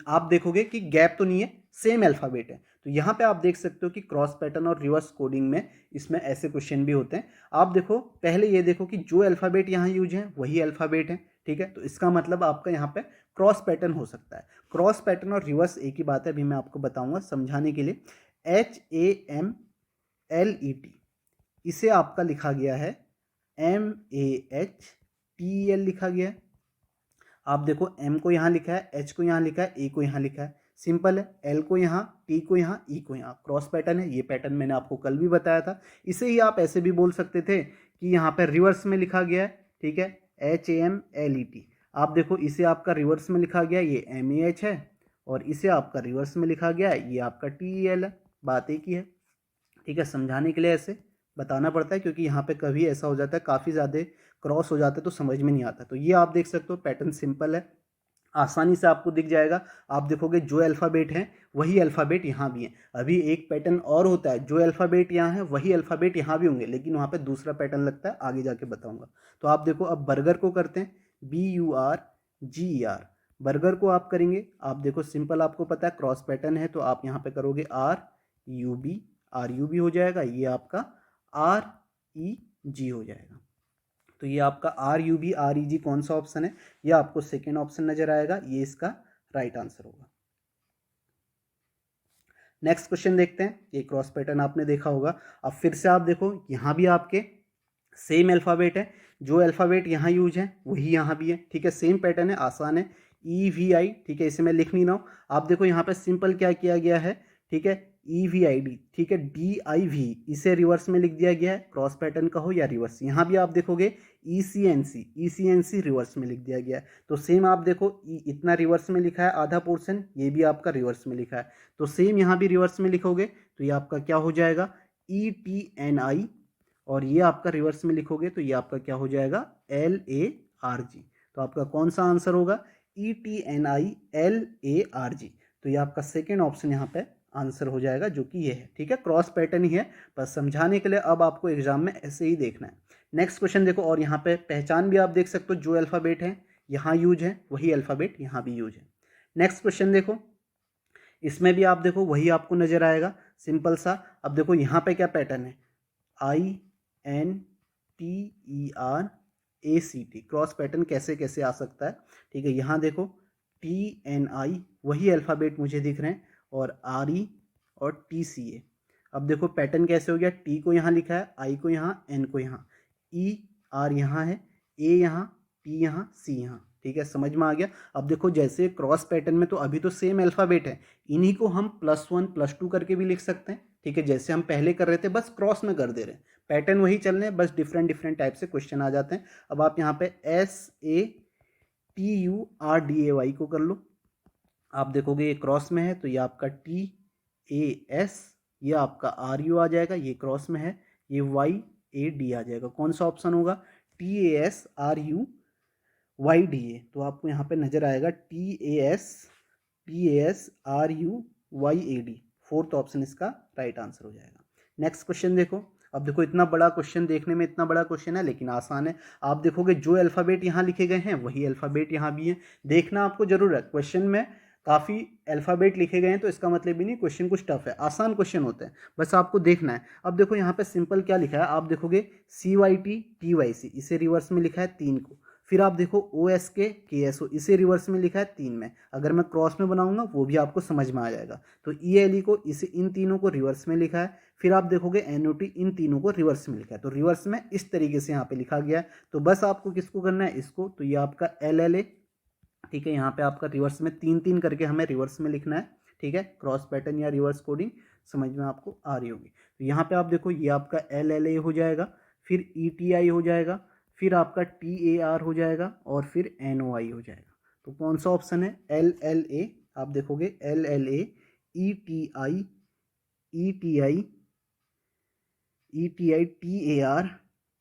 S1: आप देखोगे कि गैप तो नहीं है, सेम अल्फ़ाबेट है। तो यहाँ पे आप देख सकते हो कि क्रॉस पैटर्न और रिवर्स कोडिंग में इसमें ऐसे क्वेश्चन भी होते हैं। आप देखो पहले ये देखो कि जो अल्फ़ाबेट यहाँ यूज है वही अल्फ़ाबेट है, ठीक है। तो इसका मतलब आपका यहाँ पे क्रॉस पैटर्न हो सकता है। क्रॉस पैटर्न और रिवर्स एक ही बात है, अभी मैं आपको बताऊंगा समझाने के लिए। HAMLET, इसे आपका लिखा गया है MAHTEL लिखा गया है। आप देखो M को यहाँ लिखा है, H को यहाँ लिखा है, A को यहाँ लिखा है, सिंपल है। L को यहाँ, T को यहाँ, E को यहाँ, क्रॉस पैटर्न है। ये पैटर्न मैंने आपको कल भी बताया था। इसे ही आप ऐसे भी बोल सकते थे कि यहाँ पर रिवर्स में लिखा गया है, ठीक है, HAMLET। आप देखो इसे आपका रिवर्स में लिखा गया, ये MAH है, और इसे आपका रिवर्स में लिखा गया है, ये आपका TEL है। बात एक ही है। ठीक है, समझाने के लिए ऐसे बताना पड़ता है, क्योंकि यहाँ पे कभी ऐसा हो जाता है काफ़ी ज़्यादा क्रॉस हो जाता है तो समझ में नहीं आता। तो ये आप देख सकते हो पैटर्न सिंपल है, आसानी से आपको दिख जाएगा। आप देखोगे जो अल्फ़ाबेट हैं वही अल्फ़ाबेट यहाँ भी हैं। अभी एक पैटर्न और होता है, जो अल्फ़ाबेट यहाँ है वही अल्फ़ाबेट यहाँ भी होंगे, लेकिन वहाँ पे दूसरा पैटर्न लगता है, आगे जाके बताऊँगा। तो आप देखो, अब बर्गर को करते हैं, BURGER। बर्गर को आप करेंगे, आप देखो सिंपल, आपको पता है क्रॉस पैटर्न है, तो आप यहाँ पे करोगे RUB हो जाएगा, ये आपका REG हो जाएगा। तो ये आपका RUB REG कौन सा ऑप्शन है, ये आपको सेकेंड ऑप्शन नजर आएगा, ये इसका राइट आंसर होगा। नेक्स्ट क्वेश्चन देखते हैं, ये क्रॉस पैटर्न आपने देखा होगा। अब फिर से आप देखो, यहाँ भी आपके सेम अल्फ़ाबेट है, जो अल्फ़ाबेट यहाँ यूज है वही यहाँ भी है, ठीक है, सेम पैटर्न है, आसान है, EVI, ठीक है, इसे मैं लिख नहीं रहा हूँ। आप देखो यहाँ पे सिंपल क्या किया गया है, ठीक है, EVID, ठीक है, DIV, इसे रिवर्स में लिख दिया गया है, क्रॉस पैटर्न का हो या रिवर्स। यहाँ भी आप देखोगे ECNC रिवर्स में लिख दिया गया है। तो सेम आप देखो, इतना रिवर्स में लिखा है आधा पोर्शन, ये भी आपका रिवर्स में लिखा है, तो सेम यहाँ भी रिवर्स में लिखोगे तो ये आपका क्या हो जाएगा, ETNI, और ये आपका रिवर्स में लिखोगे तो ये आपका क्या हो जाएगा, LARG। तो आपका कौन सा आंसर होगा, ETNI LARG। तो ये आपका सेकेंड ऑप्शन यहाँ पे आंसर हो जाएगा, जो कि ये है, ठीक है, क्रॉस पैटर्न ही है, बस समझाने के लिए। अब आपको एग्जाम में ऐसे ही देखना है। नेक्स्ट क्वेश्चन देखो, और यहाँ पे पहचान भी आप देख सकते हो, जो अल्फ़ाबेट है यहाँ यूज है वही अल्फ़ाबेट यहाँ भी यूज है। नेक्स्ट क्वेश्चन देखो, इसमें भी आप देखो वही आपको नजर आएगा, सिंपल सा। अब देखो यहाँ पे क्या पैटर्न है, INTERACT, क्रॉस पैटर्न कैसे कैसे आ सकता है, ठीक है। यहाँ देखो TNI, वही अल्फ़ाबेट मुझे दिख रहे हैं, और RE और TCA। अब देखो पैटर्न कैसे हो गया, T को यहाँ लिखा है, I को यहाँ, N को यहाँ, ER यहाँ है, A यहाँ, T यहाँ, C यहाँ, ठीक है, समझ में आ गया। अब देखो जैसे क्रॉस पैटर्न में तो अभी तो सेम अल्फ़ाबेट है, इन्हीं को हम +1 +2 करके भी लिख सकते हैं, ठीक है, जैसे हम पहले कर रहे थे, बस क्रॉस में कर दे रहे हैं, पैटर्न वही चल रहे हैं, बस डिफरेंट डिफरेंट टाइप से क्वेश्चन आ जाते हैं। अब आप यहाँ पे SATURDAY को कर लो, आप देखोगे ये क्रॉस में है तो ये आपका TAS, ये आपका RU आ जाएगा, ये क्रॉस में है, ये YAD आ जाएगा। कौन सा ऑप्शन होगा, TASRUYDA। तो आपको यहाँ पे नजर आएगा TASRUYAD, फोर्थ ऑप्शन इसका राइट आंसर हो जाएगा। नेक्स्ट क्वेश्चन देखो, अब देखो इतना बड़ा क्वेश्चन, देखने में इतना बड़ा क्वेश्चन है लेकिन आसान है। आप देखोगे जो अल्फ़ाबेट यहाँ लिखे गए हैं वही अल्फ़ाबेट यहाँ भी है, देखना आपको जरूर है। क्वेश्चन में काफ़ी अल्फ़ाबेट लिखे गए हैं तो इसका मतलब भी नहीं क्वेश्चन कुछ टफ है, आसान क्वेश्चन होते हैं, बस आपको देखना है। अब देखो यहाँ पे सिंपल क्या लिखा है, आप देखोगे CYT TYC, इसे रिवर्स में लिखा है 3 को, फिर आप देखो OSK KSO, इसे रिवर्स में लिखा है 3 में, अगर मैं क्रॉस में बनाऊंगा वो भी आपको समझ में आ जाएगा। तो ELE को, इसे, इन तीनों को रिवर्स में लिखा है, फिर आप देखोगे NOT, इन तीनों को रिवर्स में लिखा है, तो रिवर्स में इस तरीके से यहाँ पे लिखा गया है। तो बस आपको किसको करना है, इसको, तो ये आपका LLA, ठीक है, यहाँ पे आपका रिवर्स में 3 करके हमें रिवर्स में लिखना है, ठीक है, क्रॉस पैटर्न या रिवर्स कोडिंग समझ में आपको आ रही होगी। तो यहाँ पे आप देखो ये आपका LLA हो जाएगा, फिर ETI हो जाएगा, फिर आपका TAR हो जाएगा, और फिर NOI हो जाएगा। तो कौन सा ऑप्शन है, LLA, आप देखोगे LLA ETI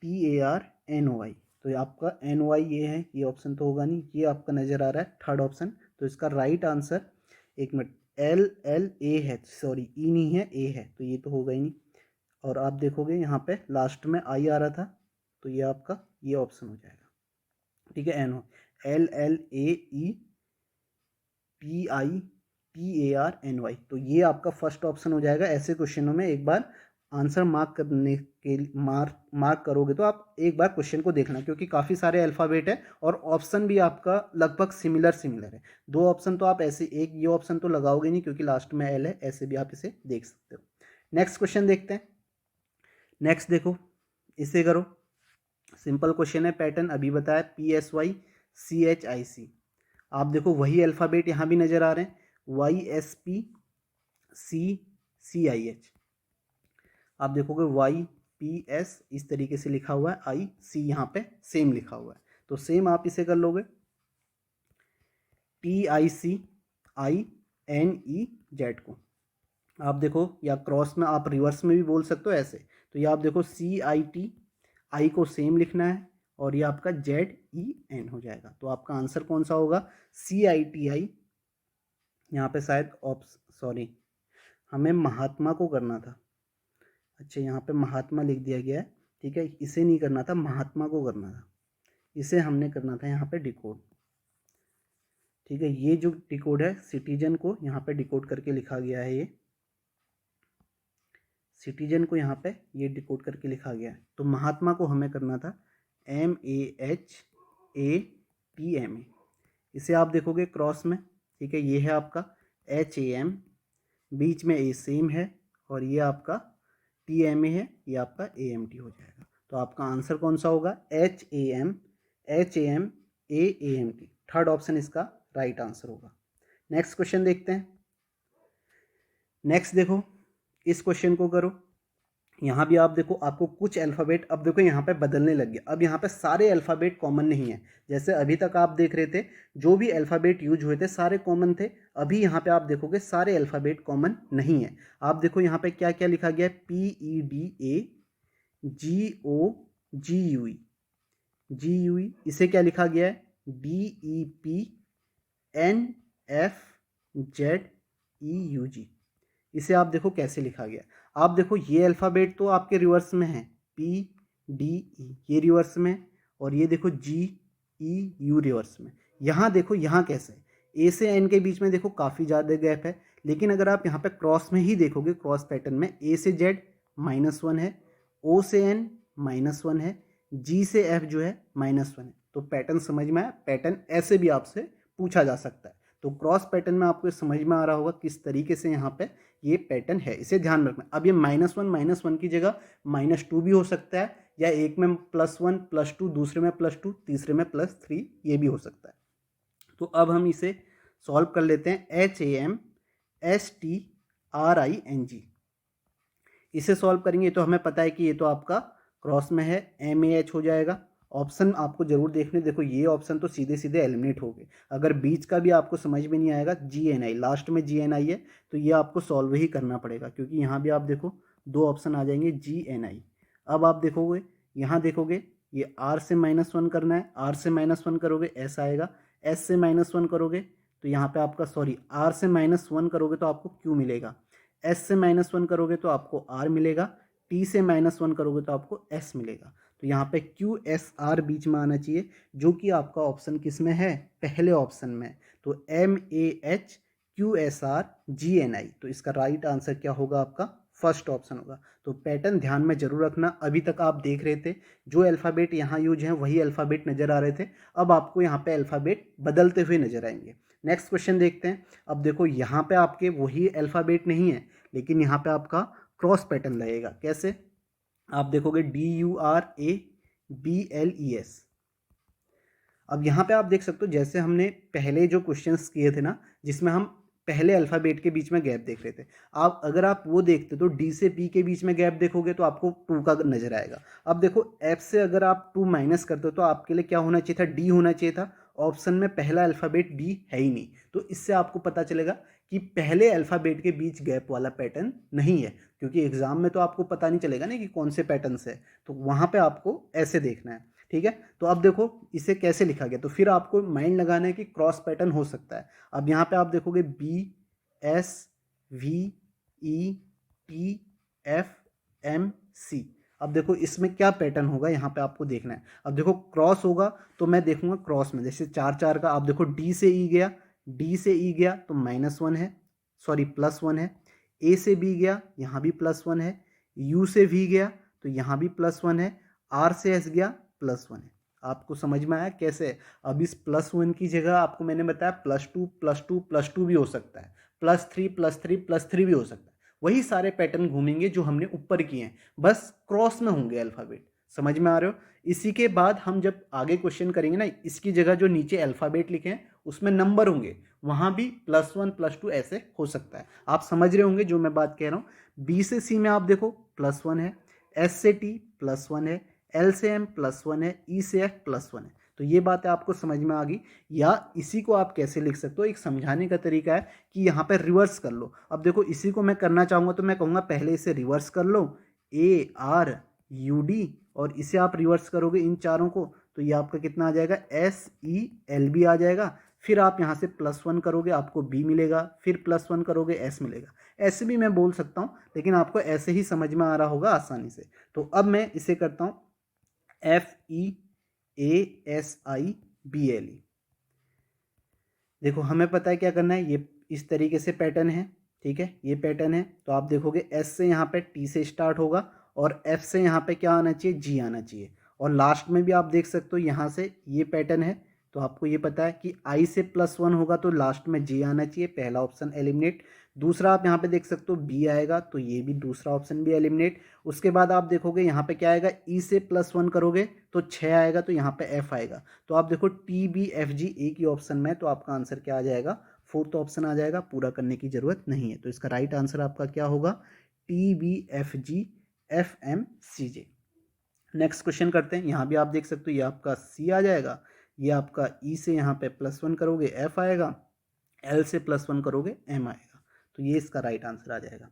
S1: TAR NOI, तो आपका NOI ये है, ये ऑप्शन तो होगा नहीं, ये आपका नज़र आ रहा है थर्ड ऑप्शन। तो इसका राइट आंसर, एक मिनट, LLA है, सॉरी E नहीं है, A है, तो ये तो होगा ही नहीं। और आप देखोगे यहाँ पे लास्ट में I आ रहा था, तो ये आपका ये ऑप्शन हो जाएगा, ठीक है, LLAETITARNY, तो ये आपका फर्स्ट ऑप्शन हो जाएगा। ऐसे क्वेश्चनों में एक बार आंसर मार्क करोगे तो आप एक बार क्वेश्चन को देखना, क्योंकि काफ़ी सारे अल्फ़ाबेट है और ऑप्शन भी आपका लगभग सिमिलर है। 2 ऑप्शन तो आप ऐसे, एक ये ऑप्शन तो लगाओगे नहीं क्योंकि लास्ट में L है, ऐसे भी आप इसे देख सकते हो। नेक्स्ट क्वेश्चन देखते हैं। नेक्स्ट देखो, इसे करो, सिंपल क्वेश्चन है, पैटर्न अभी बताया, PSYCHIC। आप देखो वही अल्फ़ाबेट यहाँ भी नज़र आ रहे हैं, YSPCCIH। आप देखोगे YPS इस तरीके से लिखा हुआ है, IC यहाँ पे सेम लिखा हुआ है, तो सेम आप इसे कर लोगे, TICINEZ को, आप देखो, या क्रॉस में आप रिवर्स में भी बोल सकते हो ऐसे। तो ये आप देखो CIT, आई को सेम लिखना है और ये आपका ZEN हो जाएगा। तो आपका आंसर कौन सा होगा? CITI। यहाँ पे शायद सॉरी, हमें महात्मा को करना था। अच्छा, यहाँ पे महात्मा लिख दिया गया है, ठीक है, इसे नहीं करना था, महात्मा को करना था, इसे हमने करना था यहाँ पे डिकोड। ठीक है, ये जो डिकोड है सिटीजन को यहाँ पे डिकोड करके लिखा गया है, ये सिटीजन को यहाँ पे ये डिकोड करके लिखा गया है। तो महात्मा को हमें करना था MAHATMA। इसे आप देखोगे क्रॉस में, ठीक है, ये है आपका HAM, बीच में A सेम है और ये आपका TMA है, ये आपका AMT हो जाएगा। तो आपका आंसर कौन सा होगा? HAM AMT। थर्ड ऑप्शन इसका राइट आंसर होगा। नेक्स्ट क्वेश्चन देखते हैं। नेक्स्ट देखो, इस क्वेश्चन को करो। यहाँ भी आप देखो, आपको कुछ अल्फ़ाबेट अब देखो यहाँ पे बदलने लग गया। अब यहाँ पे सारे अल्फ़ाबेट कॉमन नहीं है। जैसे अभी तक आप देख रहे थे जो भी अल्फ़ाबेट यूज हुए थे सारे कॉमन थे, अभी यहाँ पे आप देखोगे सारे अल्फ़ाबेट कॉमन नहीं है। आप देखो यहाँ पे क्या क्या लिखा गया है, PEDA GOGUE, इसे क्या लिखा गया है, DEPNFZEUG। इसे आप देखो कैसे लिखा गया। आप देखो ये अल्फ़ाबेट तो आपके रिवर्स में है, PDE ये रिवर्स में, और ये देखो GEU रिवर्स में। यहाँ देखो यहाँ कैसे, A से N के बीच में देखो काफ़ी ज़्यादा गैप है, लेकिन अगर आप यहाँ पे क्रॉस में ही देखोगे, क्रॉस पैटर्न में A से Z -1 है, O से N -1 है, G से F जो है -1 है। तो पैटर्न समझ में आया। पैटर्न ऐसे भी आपसे पूछा जा सकता है। तो क्रॉस पैटर्न में आपको समझ में आ रहा होगा किस तरीके से यहाँ पे ये पैटर्न है, इसे ध्यान में रखना। अब ये -1 की जगह -2 भी हो सकता है, या एक में +1 +2, दूसरे में +2, तीसरे में +3, ये भी हो सकता है। तो अब हम इसे सॉल्व कर लेते हैं। HAMSTRING, इसे सॉल्व करेंगे तो हमें पता है कि ये तो आपका क्रॉस में है, MAH हो जाएगा। ऑप्शन आपको जरूर देखने, देखो ये ऑप्शन तो सीधे सीधे एलिमिनेट हो गए। अगर बीच का भी आपको समझ में नहीं आएगा, GNI लास्ट में GNI है, तो ये आपको सॉल्व ही करना पड़ेगा, क्योंकि यहाँ भी आप देखो दो ऑप्शन आ जाएंगे GNI। अब आप देखोगे, यहाँ देखोगे ये R से -1 करना है, R से -1 करोगे S आएगा, S से -1 करोगे तो यहाँ पे आपका R से -1 करोगे तो आपको Q मिलेगा, S से -1 करोगे तो आपको R मिलेगा, T से -1 करोगे तो आपको S मिलेगा। तो यहाँ पे QSR बीच में आना चाहिए, जो कि आपका ऑप्शन किस में है, पहले ऑप्शन में। तो MAHQSRGNI, तो इसका राइट आंसर क्या होगा, आपका फर्स्ट ऑप्शन होगा। तो पैटर्न ध्यान में जरूर रखना। अभी तक आप देख रहे थे जो अल्फ़ाबेट यहाँ यूज हैं वही अल्फ़ाबेट नज़र आ रहे थे, अब आपको यहाँ पे अल्फ़ाबेट बदलते हुए नजर आएंगे। नेक्स्ट क्वेश्चन देखते हैं। अब देखो यहाँ पे आपके वही अल्फ़ाबेट नहीं है, लेकिन यहाँ पे आपका क्रॉस पैटर्न लगेगा। कैसे? आप देखोगे DURABLES। अब यहाँ पे आप देख सकते हो, जैसे हमने पहले जो क्वेश्चंस किए थे ना, जिसमें हम पहले अल्फ़ाबेट के बीच में गैप देख रहे थे, आप अगर आप वो देखते तो D से P के बीच में गैप देखोगे तो आपको 2 का नजर आएगा। अब देखो F से अगर आप 2 माइनस करते हो तो आपके लिए क्या होना चाहिए था, D होना चाहिए था। ऑप्शन में पहला अल्फ़ाबेट D है ही नहीं, तो इससे आपको पता चलेगा कि पहले अल्फ़ाबेट के बीच गैप वाला पैटर्न नहीं है, क्योंकि एग्जाम में तो आपको पता नहीं चलेगा ना कि कौन से पैटर्न से, तो वहाँ पे आपको ऐसे देखना है। ठीक है, तो अब देखो इसे कैसे लिखा गया, तो फिर आपको माइंड लगाना है कि क्रॉस पैटर्न हो सकता है। अब यहाँ पे आप देखोगे BSVETFMC। अब देखो इसमें क्या पैटर्न होगा, यहाँ पे आपको देखना है। अब देखो क्रॉस होगा तो मैं देखूंगा क्रॉस में, जैसे 4 का, आप देखो D से E गया, D से E गया तो -1 है, +1 है। A से B गया, यहाँ भी +1 है। U से V गया तो यहाँ भी +1 है। R से S गया, +1 है। आपको समझ में आया कैसे? अब इस +1 की जगह आपको मैंने बताया +2 भी हो सकता है, +3 भी हो सकता है। वही सारे पैटर्न घूमेंगे जो हमने ऊपर किए हैं, बस क्रॉस में होंगे अल्फ़ाबेट। समझ में आ रहे हो? इसी के बाद हम जब आगे क्वेश्चन करेंगे ना, इसकी जगह जो नीचे अल्फ़ाबेट लिखे हैं उसमें नंबर होंगे, वहाँ भी +1 +2 ऐसे हो सकता है। आप समझ रहे होंगे जो मैं बात कह रहा हूँ। B से C में आप देखो +1 है, S से T +1 है, L से M +1 है, E से F +1 है। तो ये बात आपको समझ में आ गई। या इसी को आप कैसे लिख सकते हो, एक समझाने का तरीका है कि यहाँ पे रिवर्स कर लो। अब देखो इसी को मैं करना चाहूँगा तो मैं कहूँगा पहले इसे रिवर्स कर लो, ARUD, और इसे आप रिवर्स करोगे इन चारों को तो ये आपका कितना आ जाएगा, SELB आ जाएगा। फिर आप यहाँ से +1 करोगे आपको B मिलेगा, फिर +1 करोगे S मिलेगा। ऐसे भी मैं बोल सकता हूँ लेकिन आपको ऐसे ही समझ में आ रहा होगा आसानी से। तो अब मैं इसे करता हूँ FEASIBLE। देखो हमें पता है क्या करना है, ये इस तरीके से पैटर्न है, ठीक है, ये पैटर्न है। तो आप देखोगे S से यहाँ पे T से स्टार्ट होगा और F से यहाँ पे क्या आना चाहिए, G आना चाहिए। और लास्ट में भी आप देख सकते हो यहाँ से ये पैटर्न है। तो आपको ये पता है कि I से +1 होगा तो लास्ट में G आना चाहिए, पहला ऑप्शन एलिमिनेट। दूसरा आप यहाँ पे देख सकते हो B आएगा तो ये भी दूसरा ऑप्शन भी एलिमिनेट। उसके बाद आप देखोगे यहाँ पे क्या आएगा, E से +1 करोगे तो 6 आएगा तो यहाँ पे F आएगा। तो आप देखो TBFG एक ही ऑप्शन में, तो आपका आंसर क्या आ जाएगा, 4th ऑप्शन आ जाएगा। पूरा करने की जरूरत नहीं है। तो इसका राइट आंसर आपका क्या होगा, TBFGFMCJ। नेक्स्ट क्वेश्चन करते हैं। यहाँ भी आप देख सकते हो ये आपका C आ जाएगा, ये आपका E से यहाँ पे +1 करोगे F आएगा, L से +1 करोगे M आएगा। तो ये इसका राइट आंसर आ जाएगा।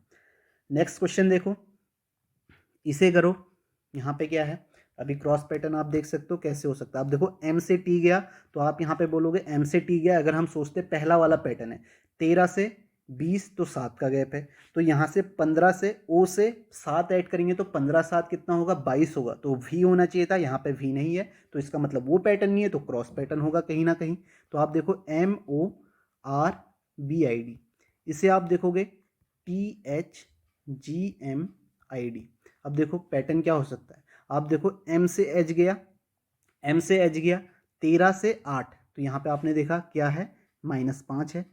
S1: नेक्स्ट क्वेश्चन देखो, इसे करो। यहाँ पे क्या है, अभी क्रॉस पैटर्न आप देख सकते हो कैसे हो सकता है। आप देखो M से T गया तो आप यहाँ पे बोलोगे M से T गया। अगर हम सोचते पहला वाला पैटर्न है 13 से 20 तो 7 का गैप है, तो यहाँ से 15 से O से 7 ऐड करेंगे तो 15 7 कितना होगा, 22 होगा। तो V होना चाहिए था, यहाँ पे V नहीं है तो इसका मतलब वो पैटर्न नहीं है, तो क्रॉस पैटर्न होगा कहीं ना कहीं। तो आप देखो MORBID, इसे आप देखोगे THGMID। अब देखो पैटर्न क्या हो सकता है, आप देखो M से H गया, M से H गया 13 से 8 तो यहाँ पे आपने देखा क्या है, -5 है।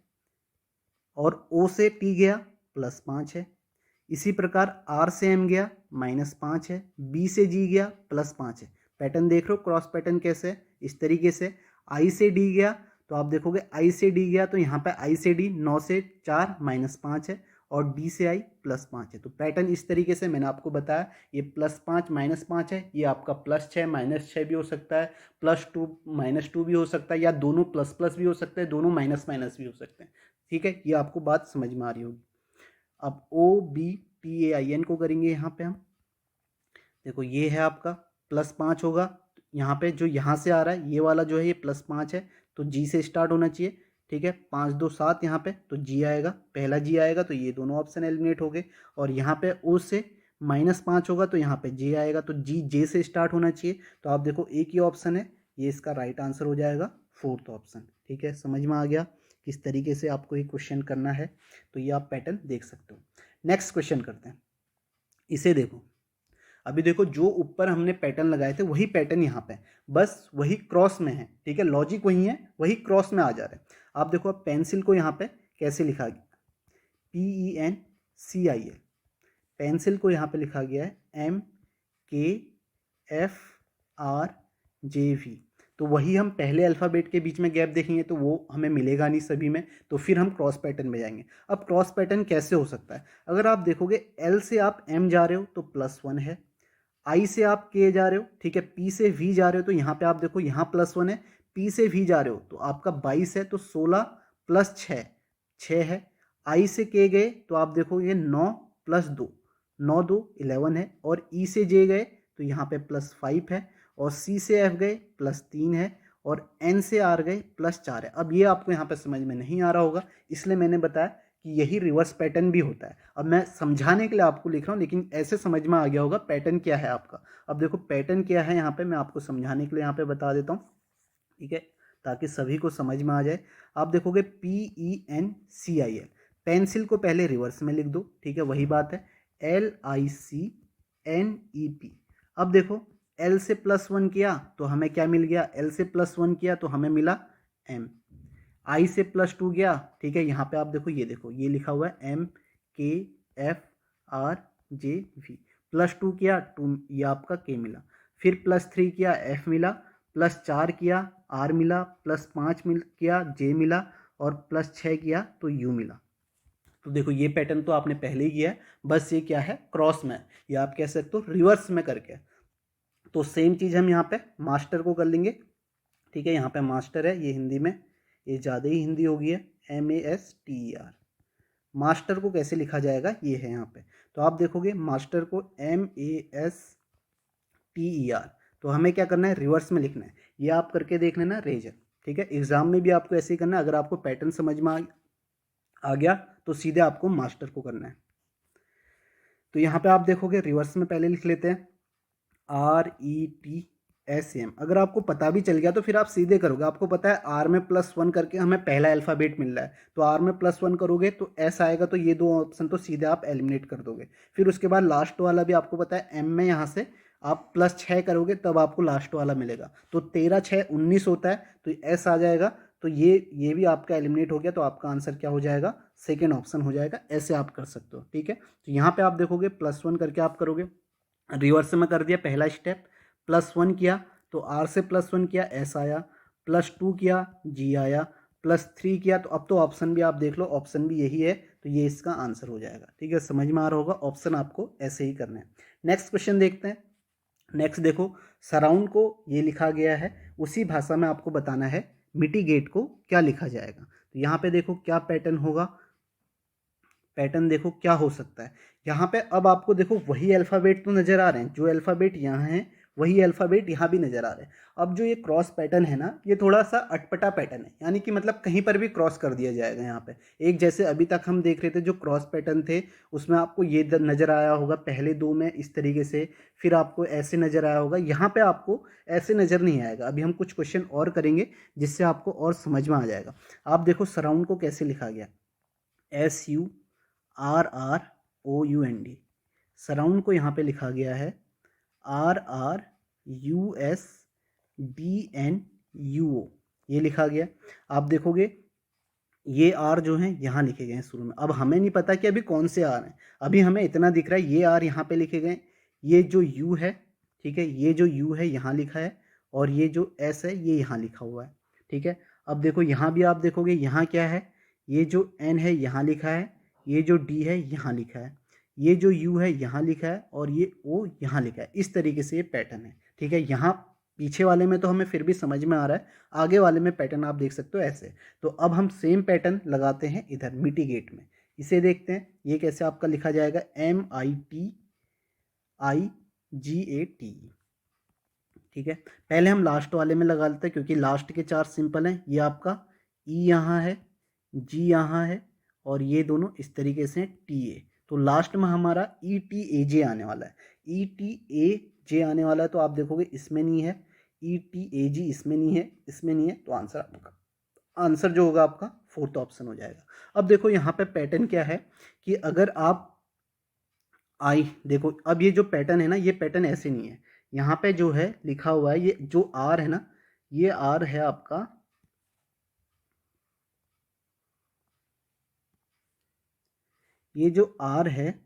S1: और O से T गया +5 है। इसी प्रकार R से M गया -5 है, B से G गया +5 है। पैटर्न देख रहे हो क्रॉस पैटर्न कैसे है, इस तरीके से। I से D गया तो आप देखोगे I से D गया तो यहाँ पे I से D 9 से 4 -5 है, और D से I +5 है। तो पैटर्न इस तरीके से मैंने आपको बताया, ये +5 -5 है, ये आपका +6 -6 भी हो सकता है, +2 -2 भी हो सकता है, या दोनों प्लस प्लस भी हो सकते हैं, दोनों माइनस माइनस भी हो सकते हैं। ठीक है, ये आपको बात समझ में आ रही होगी। अब OBTAIN को करेंगे यहाँ पे हम। देखो ये है आपका +5 होगा, यहाँ पे जो यहाँ से आ रहा है ये वाला जो है ये +5 है तो G से स्टार्ट होना चाहिए। ठीक है, 5 2 7 यहाँ पे तो G आएगा, पहला G आएगा तो ये दोनों ऑप्शन एलिमिनेट हो गए। और यहाँ पे O से -5 होगा तो यहाँ पे J आएगा, तो J से स्टार्ट होना चाहिए। तो आप देखो एक ही ऑप्शन है, ये इसका राइट आंसर हो जाएगा 4th ऑप्शन। ठीक है, समझ में आ गया किस तरीके से आपको ये क्वेश्चन करना है। तो ये आप पैटर्न देख सकते हो। नेक्स्ट क्वेश्चन करते हैं, इसे देखो। अभी देखो जो ऊपर हमने पैटर्न लगाए थे वही पैटर्न यहाँ पे, बस वही क्रॉस में है। ठीक है, लॉजिक वही है, वही क्रॉस में आ जा रहा है। आप देखो अब पेंसिल को यहाँ पे कैसे लिखा गया, PENCIL। पेंसिल को यहाँ पे लिखा गया है MKFRJV। तो वही हम पहले अल्फ़ाबेट के बीच में गैप देखेंगे तो वो हमें मिलेगा नहीं सभी में, तो फिर हम क्रॉस पैटर्न में जाएंगे। अब क्रॉस पैटर्न कैसे हो सकता है, अगर आप देखोगे L से आप M जा रहे हो तो +1 है, I से आप K जा रहे हो, ठीक है, P से V जा रहे हो तो यहाँ पे आप देखो यहाँ +1 है, P से V जा रहे हो तो आपका 22 है तो 16 + 6 6 है। I से K गए तो आप देखोगे 9 + 2 9 2 11 है, और E से J गए तो यहाँ पे +5 है, और C से F गए +3 है, और N से R गए +4 है। अब ये आपको यहाँ पे समझ में नहीं आ रहा होगा, इसलिए मैंने बताया कि यही रिवर्स पैटर्न भी होता है। अब मैं समझाने के लिए आपको लिख रहा हूँ, लेकिन ऐसे समझ में आ गया होगा पैटर्न क्या है आपका। अब देखो पैटर्न क्या है यहाँ पे, मैं आपको समझाने के लिए यहाँ पे बता देता हूँ। ठीक है, ताकि सभी को समझ में आ जाए। आप देखोगे PENCIL, पेंसिल को पहले रिवर्स में लिख दो। ठीक है, वही बात है, LICNEP। अब देखो L से +1 किया तो हमें क्या मिल गया, L से +1 किया तो हमें मिला M। I से +2 गया, ठीक है, यहाँ पे आप देखो ये लिखा हुआ है MKFRJV। +2 किया 2, ये आपका K मिला। फिर +3 किया F मिला, +4 किया R मिला, +5 किया J मिला, और +6 किया तो U मिला। तो देखो ये पैटर्न तो आपने पहले ही किया है, बस ये क्या है, क्रॉस में, या आप कह सकते हो रिवर्स में करके। तो सेम चीज़ हम यहाँ पे मास्टर को कर लेंगे। ठीक है, यहाँ पे मास्टर है, ये हिंदी में ये ज़्यादा ही हिंदी हो गई है, MASTER। मास्टर को कैसे लिखा जाएगा, ये है यहाँ पे। तो आप देखोगे मास्टर को MASTER, तो हमें क्या करना है, रिवर्स में लिखना है। ये आप करके देख लेना रेजर, ठीक है। एग्जाम में भी आपको ऐसे ही करना है। अगर आपको पैटर्न समझ में आ गया तो सीधे आपको मास्टर को करना है। तो यहाँ पे आप देखोगे रिवर्स में पहले लिख लेते हैं RETSM। अगर आपको पता भी चल गया तो फिर आप सीधे करोगे। आपको पता है R में +1 करके हमें पहला अल्फ़ाबेट मिल रहा है, तो R में +1 करोगे तो S आएगा, तो ये दो ऑप्शन तो सीधे आप एलिमिनेट कर दोगे। फिर उसके बाद लास्ट वाला भी आपको पता है M में यहाँ से आप +6 करोगे तब आपको लास्ट वाला मिलेगा, तो 13 6 19 होता है, तो S आ जाएगा। तो ये भी आपका एलिमिनेट हो गया, तो आपका आंसर क्या हो जाएगा, सेकेंड ऑप्शन हो जाएगा। ऐसे आप कर सकते हो, ठीक है। तो यहाँ पे आप देखोगे +1 करके आप करोगे, रिवर्स में कर दिया पहला स्टेप। +1 किया तो R से +1 किया S आया, +2 किया G आया, +3 किया, तो अब तो ऑप्शन भी आप देख लो, ऑप्शन भी यही है, तो ये इसका आंसर हो जाएगा, ठीक है। समझ में आ रहा होगा, ऑप्शन आपको ऐसे ही करना है। नेक्स्ट क्वेश्चन देखते हैं। नेक्स्ट देखो, सराउंड को ये लिखा गया है, उसी भाषा में आपको बताना है मिटिगेट को क्या लिखा जाएगा। तो यहाँ पे देखो क्या पैटर्न होगा, पैटर्न देखो क्या हो सकता है। यहाँ पे अब आपको देखो वही अल्फ़ाबेट तो नज़र आ रहे हैं, जो अल्फ़ाबेट यहाँ हैं वही अल्फ़ाबेट यहाँ भी नज़र आ रहे हैं। अब जो ये क्रॉस पैटर्न है ना, ये थोड़ा सा अटपटा पैटर्न है, यानी कि मतलब कहीं पर भी क्रॉस कर दिया जाएगा यहाँ पे। एक जैसे अभी तक हम देख रहे थे जो क्रॉस पैटर्न थे, उसमें आपको ये नज़र आया होगा पहले दो में इस तरीके से, फिर आपको ऐसे नज़र आया होगा। यहाँ पे आपको ऐसे नज़र नहीं आएगा। अभी हम कुछ क्वेश्चन और करेंगे जिससे आपको और समझ में आ जाएगा। आप देखो सराउंड को कैसे लिखा गया, SURROUND। सराउंड को यहाँ पे लिखा गया है RRUSDNUO, ये लिखा गया। आप देखोगे ये आर जो हैं यहाँ लिखे गए हैं शुरू में। अब हमें नहीं पता कि अभी कौन से आर हैं, अभी हमें इतना दिख रहा है ये आर यहाँ पे लिखे गए, ये जो यू है, ठीक है, ये जो यू है यहाँ लिखा है, और ये जो एस है ये यहाँ लिखा हुआ है, ठीक है। अब देखो यहाँ भी आप देखोगे यहाँ क्या है, ये जो एन है यहाँ लिखा है, ये जो डी है यहाँ लिखा है, ये जो यू है यहाँ लिखा है, और ये ओ यहाँ लिखा है। इस तरीके से ये पैटर्न है, ठीक है। यहाँ पीछे वाले में तो हमें फिर भी समझ में आ रहा है, आगे वाले में पैटर्न आप देख सकते हो ऐसे। तो अब हम सेम पैटर्न लगाते हैं इधर मिटिगेट में। इसे देखते हैं ये कैसे आपका लिखा जाएगा, MITIGAT, ठीक है। पहले हम लास्ट वाले में लगा लेते हैं क्योंकि लास्ट के 4 सिंपल हैं। ये आपका ई यहाँ है, जी यहाँ है, और ये दोनों इस तरीके से TA। तो लास्ट में हमारा ETAJ आने वाला है, ETAJ आने वाला है। तो आप देखोगे इसमें नहीं है, ETAG इसमें नहीं है, इसमें नहीं है, तो आंसर जो होगा आपका फोर्थ ऑप्शन हो जाएगा। अब देखो यहाँ पे पैटर्न क्या है कि अगर आप देखो, अब ये जो पैटर्न है ना, ये पैटर्न ऐसे नहीं है। यहाँ पे जो है लिखा हुआ है, ये जो आर है ना, ये आर है आपका, ये जो आर है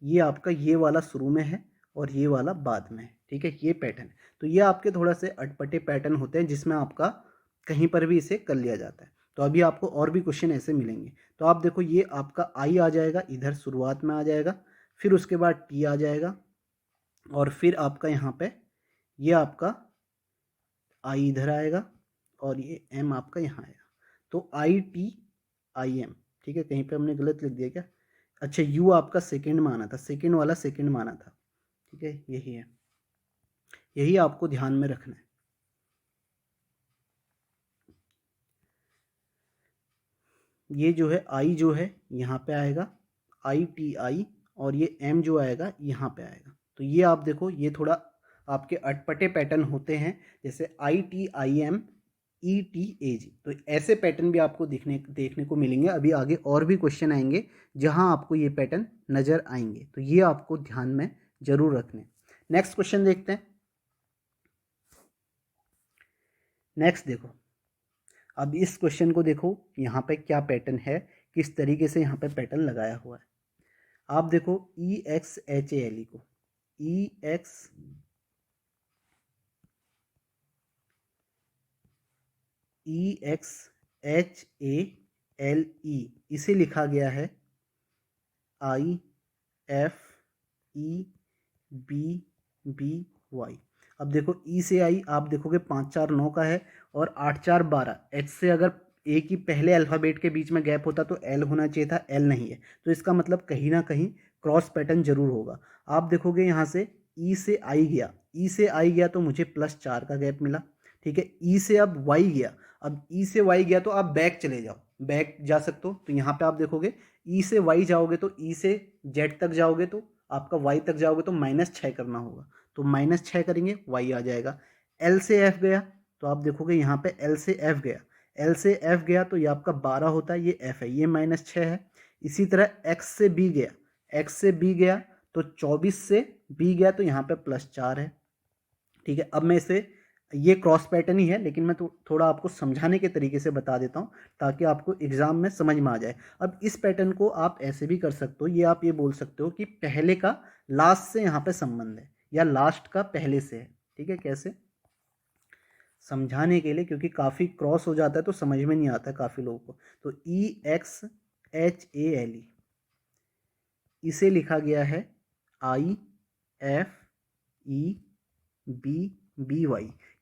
S1: ये आपका ये वाला शुरू में है और ये वाला बाद में है, ठीक है। ये पैटर्न, तो ये आपके थोड़ा से अटपटे पैटर्न होते हैं जिसमें आपका कहीं पर भी इसे कर लिया जाता है। तो अभी आपको और भी क्वेश्चन ऐसे मिलेंगे। तो आप देखो ये आपका आई आ जाएगा, इधर शुरुआत में आ जाएगा, फिर उसके बाद टी आ जाएगा, और फिर आपका यहाँ पे ये आपका आई इधर आएगा, और ये एम आपका यहाँ आएगा। तो ITIM, ठीक है। कहीं पे हमने गलत लिख दिया क्या, अच्छा यू आपका सेकंड में आना था, सेकंड वाला सेकंड में आना था, ठीक है। यही है, यही आपको ध्यान में रखना है। ये जो है आई जो है यहाँ पे आएगा ITI, और ये एम जो आएगा यहाँ पे आएगा। तो ये आप देखो ये थोड़ा आपके अटपटे पैटर्न होते हैं, जैसे ITIM ETAG। तो ऐसे पैटर्न भी आपको देखने को मिलेंगे। अभी आगे और भी क्वेश्चन आएंगे जहां आपको ये पैटर्न नज़र आएंगे, तो ये आपको ध्यान में जरूर रखने। नेक्स्ट क्वेश्चन देखते हैं। नेक्स्ट देखो, अब इस क्वेश्चन को देखो यहाँ पे क्या पैटर्न है, किस तरीके से यहाँ पे पैटर्न लगाया हुआ है। आप देखो EXHALE को, EXHALE इसे लिखा गया है IFEBBY। अब देखो ई से आई आप देखोगे 5 4 9 का है और 8 4 12। एच से अगर एक ही पहले अल्फ़ाबेट के बीच में गैप होता तो एल होना चाहिए था, एल नहीं है, तो इसका मतलब कहीं ना कहीं क्रॉस पैटर्न जरूर होगा। आप देखोगे यहाँ से ई से आई गया, ई से आई गया तो मुझे +4 का गैप मिला। ठीक है, ई से अब वाई गया, अब ई से वाई गया तो आप बैक चले जाओ, बैक जा सकते हो, तो यहाँ पे आप देखोगे ई से वाई जाओगे तो ई से जेड तक जाओगे तो आपका वाई तक जाओगे तो -6 करना होगा, तो -6 करेंगे वाई आ जाएगा। एल से एफ गया तो आप देखोगे यहाँ पे एल से एफ गया, एल से एफ गया तो ये आपका 12 होता है, ये एफ है, ये -6 है। इसी तरह एक्स से बी गया, एक्स से बी गया तो 24 से बी गया तो यहाँ पे +4 है। ठीक है, अब मैं इसे, ये क्रॉस पैटर्न ही है लेकिन मैं थोड़ा आपको समझाने के तरीके से बता देता हूँ ताकि आपको एग्जाम में समझ में आ जाए। अब इस पैटर्न को आप ऐसे भी कर सकते हो, ये आप ये बोल सकते हो कि पहले का लास्ट से यहाँ पे संबंध है या लास्ट का पहले से है। ठीक है, कैसे समझाने के लिए, क्योंकि काफ़ी क्रॉस हो जाता है तो समझ में नहीं आता है काफ़ी लोगों को। तो EXHALE इसे लिखा गया है IFEBBY,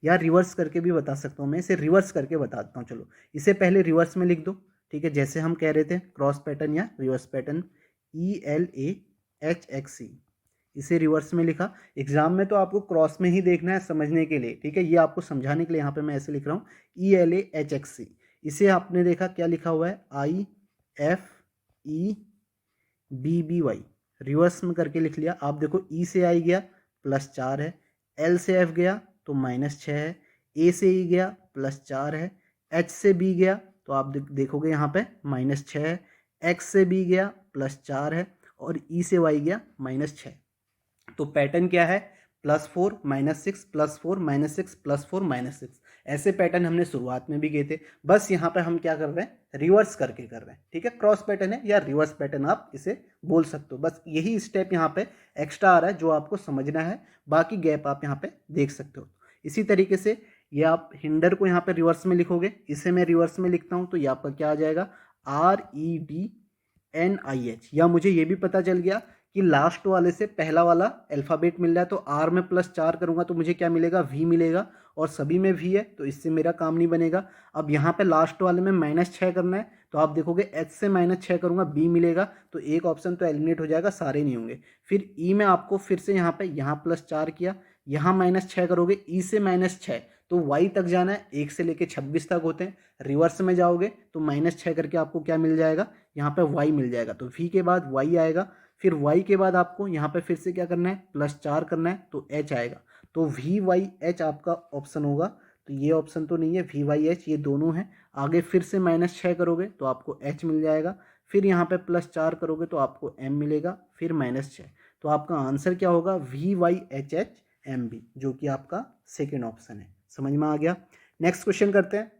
S1: या रिवर्स करके भी बता सकता हूँ मैं, इसे रिवर्स करके बताता हूँ। चलो इसे पहले रिवर्स में लिख दो। ठीक है, जैसे हम कह रहे थे क्रॉस पैटर्न या रिवर्स पैटर्न, ELAHXE इसे रिवर्स में लिखा। एग्जाम में तो आपको क्रॉस में ही देखना है समझने के लिए। ठीक है, ये आपको समझाने के लिए यहाँ पे मैं ऐसे लिख रहा हूँ ELAHXE। इसे आपने देखा क्या लिखा हुआ है IFEBBY, रिवर्स में करके लिख लिया। आप देखो ई से आई गया +4 है, एल से एफ गया तो -6 है, ए से ई गया +4 है, एच से बी गया तो आप देखोगे यहाँ पे -6 है, एक्स से बी गया +4 है और ई से वाई गया -6। तो पैटर्न क्या है, +4 -6 +4 -6 +4 -6। ऐसे पैटर्न हमने शुरुआत में भी किए थे, बस यहाँ पे हम क्या कर रहे हैं, रिवर्स करके कर रहे हैं। ठीक है, क्रॉस पैटर्न है या रिवर्स पैटर्न आप इसे बोल सकते हो, बस यही स्टेप यहाँ पे एक्स्ट्रा आ रहा है जो आपको समझना है, बाकी गैप आप यहाँ पे देख सकते हो। इसी तरीके से ये आप हिंडर को यहाँ पे रिवर्स में लिखोगे, इसे मैं रिवर्स में लिखता हूँ तो ये आपका क्या आ जाएगा REDNIH, या मुझे ये भी पता चल गया कि लास्ट वाले से पहला वाला अल्फ़ाबेट मिल रहा है तो आर में +4 करूंगा तो मुझे क्या मिलेगा, वी मिलेगा, और सभी में वी है तो इससे मेरा काम नहीं बनेगा। अब यहाँ पे लास्ट वाले में -6 करना है तो आप देखोगे एच से -6 करूंगा बी मिलेगा, तो एक ऑप्शन तो एलिमिनेट हो जाएगा, सारे नहीं होंगे। फिर ई में आपको फिर से यहाँ पे यहाँ +4 किया, यहाँ -6 करोगे, ई से -6 तो वाई तक जाना है, 1 से लेके 26 तक होते हैं। रिवर्स में जाओगे तो -6 करके आपको क्या मिल जाएगा, यहाँ पे वाई मिल जाएगा, तो वी के बाद वाई आएगा। फिर y के बाद आपको यहाँ पे फिर से क्या करना है, +4 करना है तो h आएगा, तो VYH आपका ऑप्शन होगा। तो ये ऑप्शन तो नहीं है, VYH ये दोनों हैं। आगे फिर से -6 करोगे तो आपको h मिल जाएगा, फिर यहाँ पे +4 करोगे तो आपको m मिलेगा, फिर -6, तो आपका आंसर क्या होगा, VYHHMB, जो कि आपका सेकेंड ऑप्शन है। समझ में आ गया। नेक्स्ट क्वेश्चन करते हैं।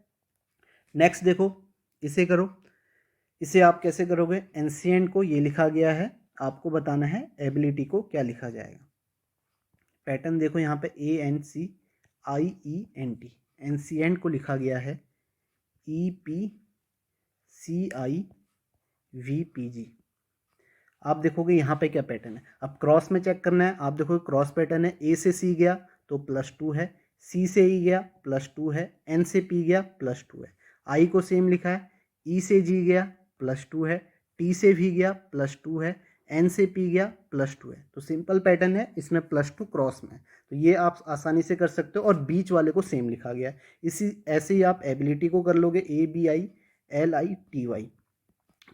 S1: नेक्स्ट देखो, इसे करो, इसे आप कैसे करोगे, एंशिएंट को ये लिखा गया है, आपको बताना है एबिलिटी को क्या लिखा जाएगा। पैटर्न देखो यहाँ पे ANCIENT, एंशिएंट को लिखा गया है EPCIVPG। आप देखोगे यहाँ पे क्या पैटर्न है, अब क्रॉस में चेक करना है। आप देखोगे क्रॉस पैटर्न है, ए से सी गया तो +2 है, सी से ई गया +2 है, एन से पी गया +2 है, आई को सेम लिखा है, ई से जी गया +2 है, टी से भी गया +2 है, एन से पी गया +2 है। तो सिंपल पैटर्न है, इसमें +2 क्रॉस में, तो ये आप आसानी से कर सकते हो, और बीच वाले को सेम लिखा गया है। इसी ऐसे ही आप एबिलिटी को कर लोगे, ABILITY,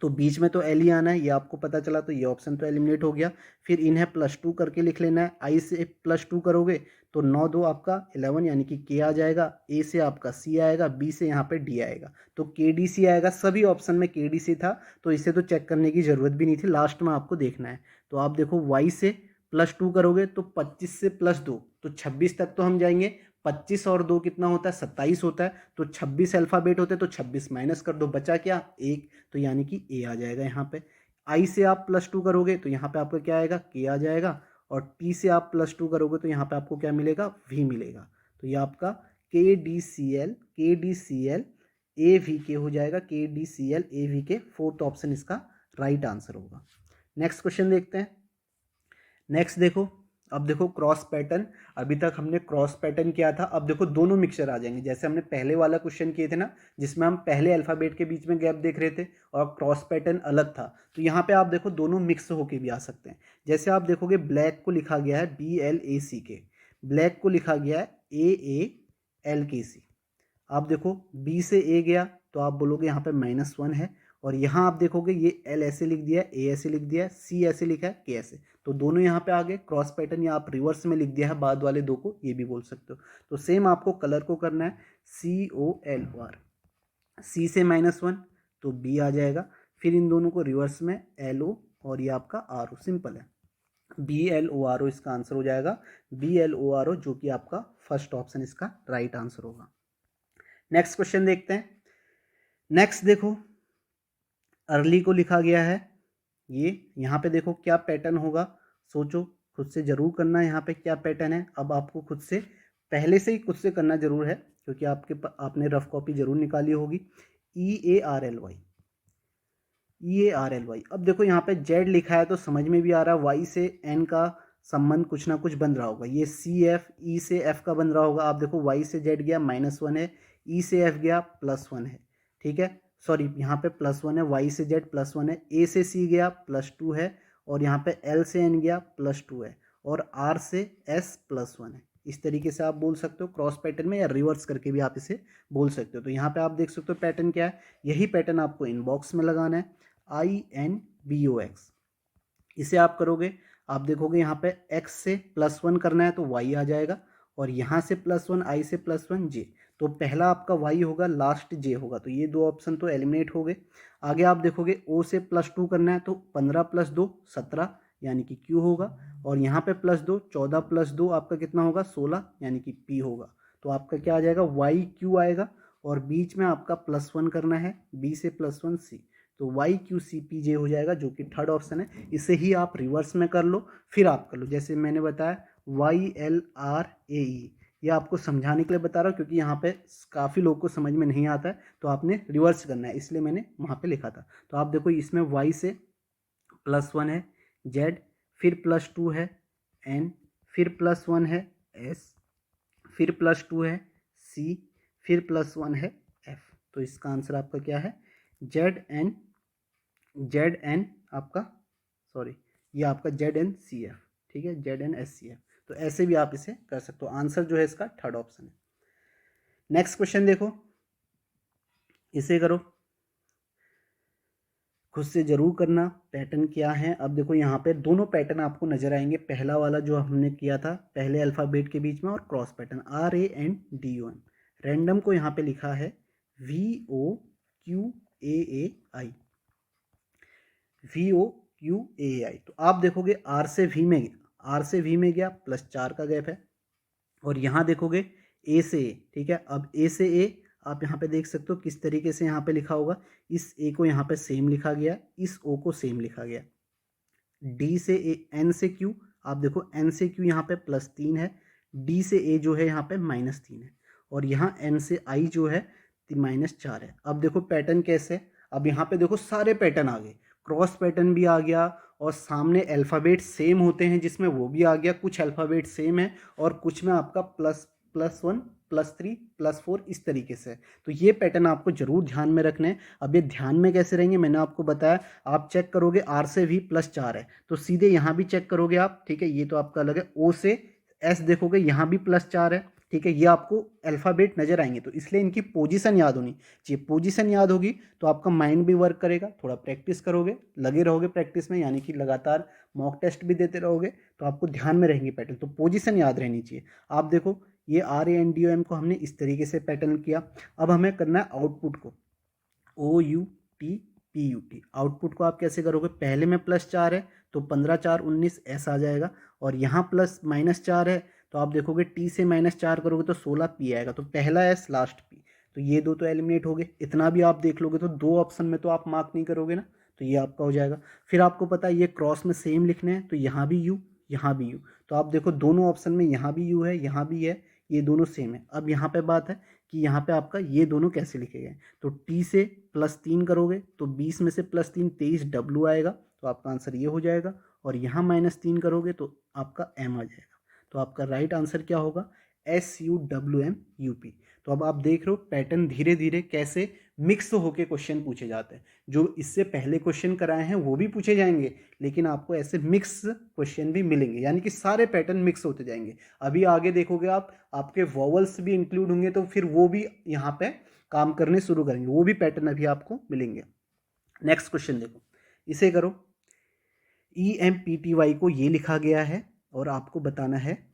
S1: तो बीच में तो एल ही आना है, ये आपको पता चला, तो ये ऑप्शन तो एलिमिनेट हो गया। फिर इन्हें +2 करके लिख लेना है, आई से +2 करोगे तो 9 2 आपका 11 यानी कि के आ जाएगा, ए से आपका सी आएगा, बी से यहाँ पे डी आएगा, तो KDC आएगा। सभी ऑप्शन में KDC था तो इसे तो चेक करने की ज़रूरत भी नहीं थी, लास्ट में आपको देखना है। तो आप देखो वाई से +2 करोगे तो 25 से +2 तो 26 तक तो हम जाएंगे, 25 और 2 कितना होता है, 27 होता है, तो 26 अल्फ़ाबेट होते हैं तो 26 माइनस कर दो, बचा क्या, 1, तो यानी कि ए आ जाएगा यहाँ पे। आई से आप +2 करोगे तो यहाँ पे आपका क्या आएगा, के आ जाएगा, और टी से आप +2 करोगे तो यहाँ पे आपको क्या मिलेगा, वी मिलेगा। तो ये आपका KDCL AVK हो जाएगा, KDCL AVK, फोर्थ ऑप्शन इसका राइट आंसर होगा। नेक्स्ट क्वेश्चन देखते हैं। नेक्स्ट देखो, अब देखो क्रॉस पैटर्न, अभी तक हमने क्रॉस पैटर्न किया था, अब देखो दोनों मिक्सचर आ जाएंगे। जैसे हमने पहले वाला क्वेश्चन किए थे ना, जिसमें हम पहले अल्फ़ाबेट के बीच में गैप देख रहे थे और क्रॉस पैटर्न अलग था, तो यहाँ पे आप देखो दोनों मिक्स होके भी आ सकते हैं। जैसे आप देखोगे ब्लैक को लिखा गया है BLACK, ब्लैक को लिखा गया है AALKC। आप देखो बी से ए गया तो आप बोलोगे यहाँ पे -1 है, और यहाँ आप देखोगे ये एल ऐसे लिख दिया है, ए ऐसे लिख दिया है, सी ऐसे लिखा है, के ऐसे, तो दोनों यहाँ पे आ गए क्रॉस पैटर्न, या आप रिवर्स में लिख दिया है बाद वाले दो को, ये भी बोल सकते हो। तो सेम आपको कलर को करना है, COLR, सी से -1 तो बी आ जाएगा, फिर इन दोनों को रिवर्स में LO और ये आपका RO, सिंपल है, BLORO इसका आंसर हो जाएगा, BLORO, जो कि आपका फर्स्ट ऑप्शन इसका राइट आंसर होगा। नेक्स्ट क्वेश्चन देखते हैं। नेक्स्ट देखो अर्ली को लिखा गया है, ये यहाँ पे देखो क्या पैटर्न होगा, सोचो खुद से जरूर करना यहाँ पे क्या पैटर्न है। अब आपको खुद से पहले से ही खुद से करना जरूर है, क्योंकि आपने रफ कॉपी जरूर निकाली होगी। EARLY, EARLY। अब देखो यहाँ पे जेड लिखा है तो समझ में भी आ रहा है वाई से एन का संबंध कुछ ना कुछ बन रहा होगा, ये CF E से F का बन रहा होगा। आप देखो वाई से जेड गया -1 है, E से F गया +1 है, ठीक है, सॉरी यहाँ पे +1 है, वाई से जेड +1 है, A से C गया +2 है, और यहाँ पे L से N गया +2 है, और R से S +1 है। इस तरीके से आप बोल सकते हो क्रॉस पैटर्न में, या रिवर्स करके भी आप इसे बोल सकते हो। तो यहाँ पे आप देख सकते हो पैटर्न क्या है, यही पैटर्न आपको इनबॉक्स में लगाना है, INBOX। इसे आप करोगे, आप देखोगे यहाँ पे x से +1 करना है तो y आ जाएगा, और यहाँ से +1 i से +1 j, तो पहला आपका y होगा, लास्ट j होगा, तो ये दो ऑप्शन तो एलिमिनेट हो गए। आगे आप देखोगे o से +2 करना है तो 15 + 2 17, यानी कि q होगा, और यहाँ पे +2 14 + 2 आपका कितना होगा 16, यानी कि p होगा। तो आपका क्या आ जाएगा YQ आएगा, और बीच में आपका +1 करना है, b से +1 c, तो YQCPJ हो जाएगा, जो कि थर्ड ऑप्शन है। इसे ही आप रिवर्स में कर लो, फिर आप कर लो, जैसे मैंने बताया YLRAE, ये आपको समझाने के लिए बता रहा हूँ, क्योंकि यहाँ पे काफ़ी लोग को समझ में नहीं आता है, तो आपने रिवर्स करना है, इसलिए मैंने वहाँ पे लिखा था। तो आप देखो इसमें Y से +1 है Z, फिर +2 है N, फिर +1 है S, फिर +2 है C, फिर +1 है F। तो इसका आंसर आपका क्या है ZN आपका, सॉरी ये आपका ZNCF, ठीक है, ZNSCF। तो ऐसे भी आप इसे कर सकते हो, आंसर जो है इसका थर्ड ऑप्शन है। नेक्स्ट क्वेश्चन देखो, इसे करो, खुद से जरूर करना पैटर्न क्या है। अब देखो यहाँ पे दोनों पैटर्न आपको नजर आएंगे, पहला वाला जो हमने किया था पहले अल्फाबेट के बीच में, और क्रॉस पैटर्न RANDOM। रैंडम को यहाँ पे लिखा है VOQAAI, VOQAAI। तो आप देखोगे R से V में गया, R से V में गया +4 का गैप है, और यहाँ देखोगे A से A, ठीक है। अब A से A आप यहाँ पे देख सकते हो किस तरीके से यहाँ पे लिखा होगा, इस A को यहाँ पे सेम लिखा गया, इस O को सेम लिखा गया। D से A, N से Q, आप देखो N से Q यहाँ पे +3 है, D से A जो है यहाँ पे -3 है, और यहाँ N से I जो है -4 है। अब देखो पैटर्न कैसे, अब यहाँ पे देखो सारे पैटर्न आ गए, क्रॉस पैटर्न भी आ गया, और सामने अल्फ़ाबेट सेम होते हैं जिसमें वो भी आ गया, कुछ अल्फ़ाबेट सेम है और कुछ में आपका +1 +3 +4 इस तरीके से। तो ये पैटर्न आपको जरूर ध्यान में रखना है। अब ये ध्यान में कैसे रहेंगे, मैंने आपको बताया, आप चेक करोगे R से V +4 है तो सीधे यहाँ भी चेक करोगे आप, ठीक है, ये तो आपका अलग है। O से S देखोगे यहाँ भी +4 है, ठीक है, ये आपको अल्फ़ाबेट नजर आएंगे, तो इसलिए इनकी पोजीशन याद होनी चाहिए। पोजीशन याद होगी तो आपका माइंड भी वर्क करेगा, थोड़ा प्रैक्टिस करोगे, लगे रहोगे प्रैक्टिस में, यानी कि लगातार मॉक टेस्ट भी देते रहोगे, तो आपको ध्यान में रहेंगे पैटर्न, तो पोजीशन याद रहनी चाहिए। आप देखो ये RANDOM को हमने इस तरीके से पैटर्न किया। अब हमें करना है आउटपुट को, OUTPUT। आउटपुट को आप कैसे करोगे, पहले में +4 है तो 15 4 19 S आ जाएगा, और यहाँ +-4 है तो आप देखोगे T से -4 करोगे तो 16 P आएगा, तो पहला S लास्ट P, तो ये दो तो एलिमिनेट हो गए। इतना भी आप देख लोगे तो दो ऑप्शन में तो आप मार्क नहीं करोगे ना, तो ये आपका हो जाएगा। फिर आपको पता है ये क्रॉस में सेम लिखने हैं, तो यहाँ भी U यहाँ भी U, तो आप देखो दोनों ऑप्शन में यहाँ भी U है यहाँ भी है, ये दोनों सेम है। अब यहाँ पे बात है कि यहाँ पे आपका ये दोनों कैसे लिखे गए, तो T से +3 करोगे तो 20 में से +3 23 W आएगा, तो आपका आंसर ये हो जाएगा। और यहाँ -3 करोगे तो आपका m आ जाएगा। तो आपका राइट आंसर क्या होगा? SUWMUP। तो अब आप देख रहे हो पैटर्न धीरे धीरे कैसे मिक्स होके क्वेश्चन पूछे जाते हैं। जो इससे पहले क्वेश्चन कराए हैं वो भी पूछे जाएंगे, लेकिन आपको ऐसे मिक्स क्वेश्चन भी मिलेंगे, यानी कि सारे पैटर्न मिक्स होते जाएंगे। अभी आगे देखोगे आप, आपके वॉवल्स भी इंक्लूड होंगे, तो फिर वो भी यहाँ पे काम करने शुरू करेंगे, वो भी पैटर्न अभी आपको मिलेंगे। नेक्स्ट क्वेश्चन देखो, इसे करो। EMPTY को ये लिखा गया है और आपको बताना है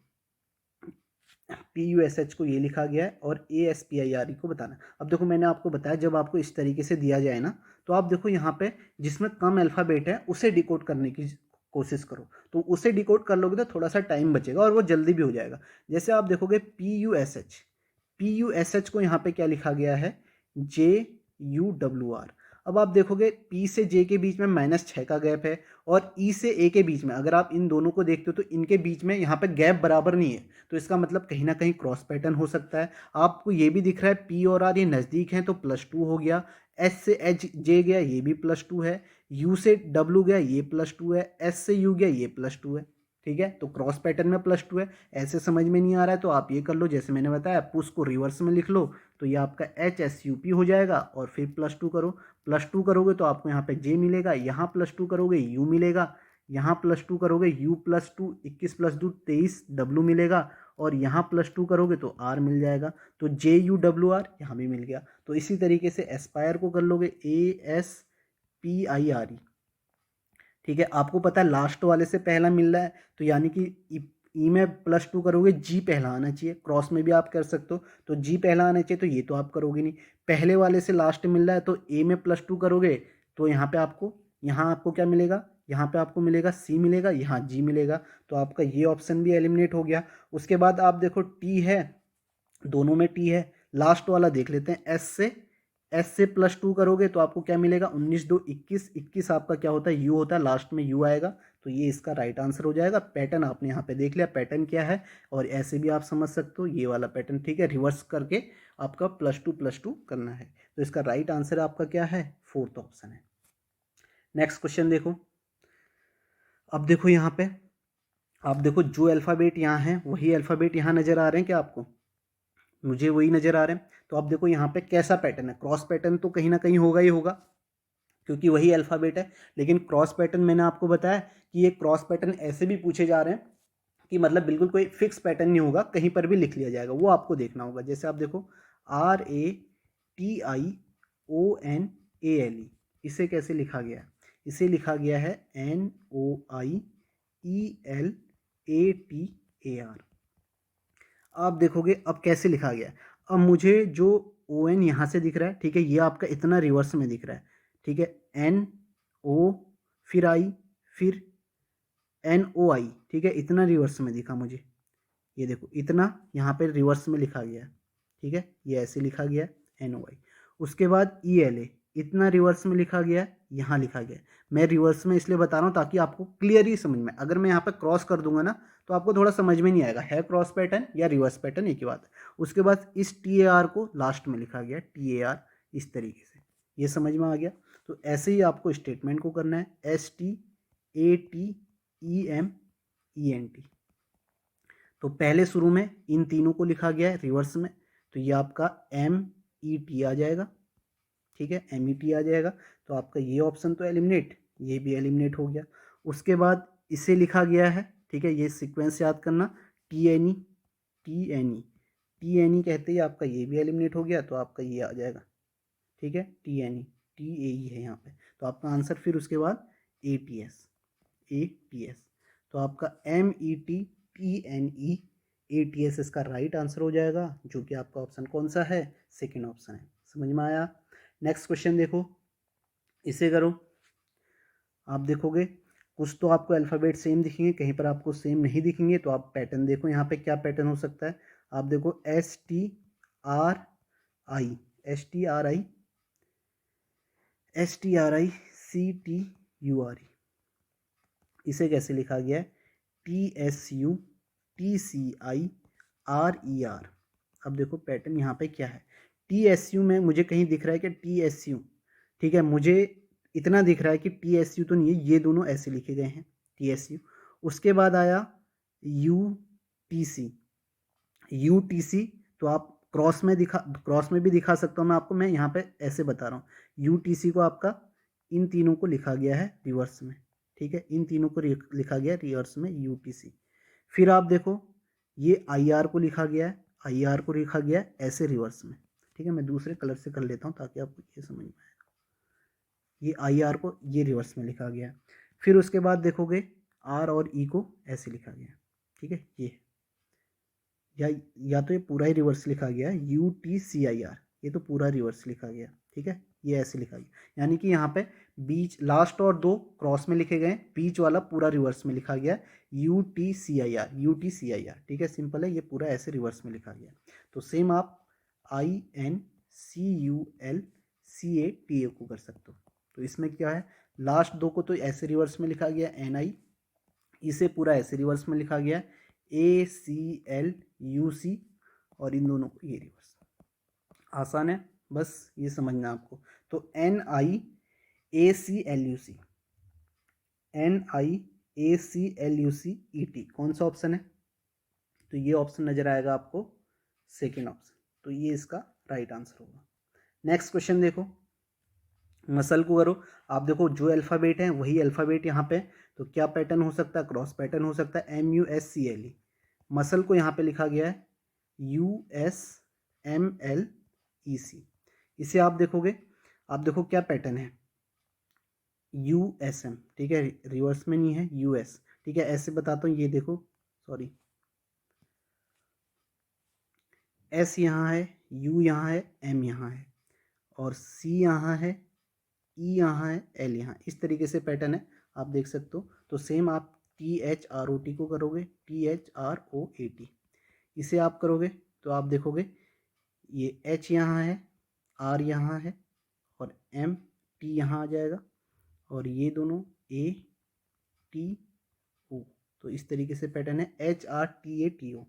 S1: PUSH को ये लिखा गया है और ASPIRE को बताना। अब देखो मैंने आपको बताया जब आपको इस तरीके से दिया जाए ना, तो आप देखो यहाँ पे जिसमें कम अल्फ़ाबेट है उसे डिकोड करने की कोशिश करो, तो उसे डिकोड कर लोगे तो थोड़ा सा टाइम बचेगा और वो जल्दी भी हो जाएगा। जैसे आप देखोगे PUSH को यहाँ पे क्या लिखा गया है? JURR। अब आप देखोगे P से J के बीच में -6 का गैप है और E से A के बीच में, अगर आप इन दोनों को देखते हो तो इनके बीच में यहाँ पे गैप बराबर नहीं है, तो इसका मतलब कहीं ना कहीं क्रॉस पैटर्न हो सकता है। आपको ये भी दिख रहा है P और R ये नज़दीक हैं तो +2 हो गया। S से J गया ये भी +2 है। U से W गया ये +2 है। S से U गया ये +2 है। ठीक है, तो क्रॉस पैटर्न में +2 है। ऐसे समझ में नहीं आ रहा है तो आप ये कर लो, जैसे मैंने बताया पुश को रिवर्स में लिख लो, तो ये आपका HSUP हो जाएगा और फिर +2 करो। +2 करोगे तो आपको यहाँ पे J मिलेगा, यहाँ +2 करोगे U मिलेगा, यहाँ +2 करोगे U+2 21 + 2 23 W मिलेगा और यहाँ +2 करोगे तो R मिल जाएगा। तो JUWR यहाँ भी मिल गया। तो इसी तरीके से एस्पायर को कर लोगे ASPIRE। ठीक है, आपको पता है लास्ट वाले से पहला मिल रहा है, तो यानी कि ई में +2 करोगे G पहला आना चाहिए। क्रॉस में भी आप कर सकते हो, तो G पहला आना चाहिए, तो ये तो आप करोगे नहीं। पहले वाले से लास्ट मिल रहा है तो A में +2 करोगे तो यहाँ आपको क्या मिलेगा? यहाँ पे आपको मिलेगा C मिलेगा, यहाँ G मिलेगा। तो आपका ये ऑप्शन भी एलिमिनेट हो गया। उसके बाद आप देखो T है, दोनों में T है। लास्ट वाला देख लेते हैं, S से +2 करोगे तो आपको क्या मिलेगा? 19 2 21 21 आपका क्या होता है? U होता है, लास्ट में U आएगा, तो ये इसका राइट आंसर हो जाएगा। पैटर्न आपने यहाँ पे देख लिया, पैटर्न क्या है, और ऐसे भी आप समझ सकते हो ये वाला पैटर्न। ठीक है, रिवर्स करके आपका +2 करना है। तो इसका राइट आंसर आपका क्या है? 4th ऑप्शन है। नेक्स्ट क्वेश्चन देखो। अब देखो यहाँ पे, आप देखो जो अल्फ़ाबेट यहाँ है वही अल्फ़ाबेट यहाँ नज़र आ रहे हैं क्या आपको? मुझे वही नज़र आ रहे हैं। तो आप देखो यहाँ पे कैसा पैटर्न है, क्रॉस पैटर्न तो कहीं ना कहीं होगा ही होगा, क्योंकि वही अल्फ़ाबेट है। लेकिन क्रॉस पैटर्न मैंने आपको बताया कि ये क्रॉस पैटर्न ऐसे भी पूछे जा रहे हैं कि मतलब बिल्कुल कोई फिक्स पैटर्न नहीं होगा, कहीं पर भी लिख लिया जाएगा, वो आपको देखना होगा। जैसे आप देखो RATIONALE, इसे कैसे लिखा गया है? इसे लिखा गया है NOIELATAR। आप देखोगे अब कैसे लिखा गया है। अब मुझे जो ON यहाँ से दिख रहा है, ठीक है, ये आपका इतना रिवर्स में दिख रहा है। ठीक है, NO फिर I फिर NOI, ठीक है, इतना रिवर्स में दिखा मुझे। ये देखो इतना यहाँ पे रिवर्स में लिखा गया है। ठीक है, ये ऐसे लिखा गया है NOI। उसके बाद ELA, इतना रिवर्स में लिखा गया है, यहाँ लिखा गया है। मैं रिवर्स में इसलिए बता रहा हूँ ताकि आपको क्लियरली समझ में। अगर मैं यहाँ पे क्रॉस कर दूंगा ना तो आपको थोड़ा समझ में नहीं आएगा, है क्रॉस पैटर्न या रिवर्स पैटर्न एक ही बात है। उसके बाद इस TAR को लास्ट में लिखा गया TAR, इस तरीके से। ये समझ में आ गया? तो ऐसे ही आपको स्टेटमेंट को करना है, STATEMENT। तो पहले शुरू में इन तीनों को लिखा गया है रिवर्स में, तो ये आपका MET आ जाएगा। ठीक है, MET आ जाएगा। तो आपका ये ऑप्शन तो एलिमिनेट, ये भी एलिमिनेट हो गया। उसके बाद इसे लिखा गया है, ठीक है, ये सीक्वेंस याद करना, TNE कहते ही आपका ये भी एलिमिनेट हो गया, तो आपका ये आ जाएगा। ठीक है, TAE है यहाँ पे, तो आपका आंसर फिर उसके बाद ATS। तो आपका METTNE ATS इसका राइट आंसर हो जाएगा, जो कि आपका ऑप्शन कौन सा है? सेकेंड ऑप्शन है। समझ में आया? नेक्स्ट क्वेश्चन देखो, इसे करो। आप देखोगे कुछ तो आपको अल्फ़ाबेट सेम दिखेंगे, कहीं पर आपको सेम नहीं दिखेंगे, तो आप पैटर्न देखो यहाँ पे क्या पैटर्न हो सकता है। आप देखो STRI इसे कैसे लिखा गया है? TSUTCIRER। अब देखो पैटर्न यहाँ पे क्या है। TSU में मुझे कहीं दिख रहा है कि TSU, ठीक है, मुझे इतना दिख रहा है कि TSU तो नहीं है, ये दोनों ऐसे लिखे गए हैं। TSU। उसके बाद आया UTC। UTC तो आप क्रॉस में भी दिखा सकता हूँ मैं आपको, मैं यहाँ पे ऐसे बता रहा हूँ। UTC को आपका इन तीनों को लिखा गया है रिवर्स में, ठीक है, इन तीनों को लिखा गया रिवर्स में UTC। फिर आप देखो ये IR को लिखा गया है, IR को लिखा गया है ऐसे रिवर्स में, ठीक है। मैं दूसरे कलर से कर लेता हूँ ताकि आपको ये समझ में आए। ये IR को ये रिवर्स में लिखा गया है। फिर उसके बाद देखोगे R और E को ऐसे लिखा गया है, ठीक है। ये या तो ये पूरा ही रिवर्स लिखा गया है UTCIR, ये तो पूरा रिवर्स लिखा गया, ठीक है। ये ऐसे लिखा गया, यानी कि यहाँ पे बीच लास्ट और दो क्रॉस में लिखे गए, बीच वाला पूरा रिवर्स में लिखा गया UTCIR, ठीक है। सिंपल है, ये पूरा ऐसे रिवर्स में लिखा गया। तो सेम आप INCULCATA को कर सकते हो। तो इसमें क्या है, लास्ट दो को तो ऐसे रिवर्स में लिखा गया NI, इसे पूरा ऐसे रिवर्स में लिखा गया ACLUC, और इन दोनों को ये रिवर्स। आसान है, बस ये समझना आपको। तो NIACLUCET कौन सा ऑप्शन है? तो ये ऑप्शन नजर आएगा आपको, सेकेंड ऑप्शन। तो ये इसका राइट आंसर होगा। नेक्स्ट क्वेश्चन देखो, मसल को करो। आप देखो जो अल्फ़ाबेट है वही अल्फ़ाबेट यहाँ पे, तो क्या पैटर्न हो सकता है? क्रॉस पैटर्न हो सकता है, MUSCLE। मसल को यहाँ पे लिखा गया है USMLEC। इसे आप देखोगे, आप देखो क्या पैटर्न है, USM, ठीक है, रिवर्स में नहीं है, US, ठीक है। ऐसे बताता हूँ, ये देखो, सॉरी, S यहाँ है, U यहाँ है, M यहाँ है, और C यहाँ है, E यहाँ है, L यहाँ, इस तरीके से पैटर्न है, आप देख सकते हो। तो सेम आप THROT को करोगे, THROAT, इसे आप करोगे तो आप देखोगे ये H यहाँ है, R यहाँ है, और M T यहाँ आ जाएगा, और ये दोनों ATO। तो इस तरीके से पैटर्न है HRTATO।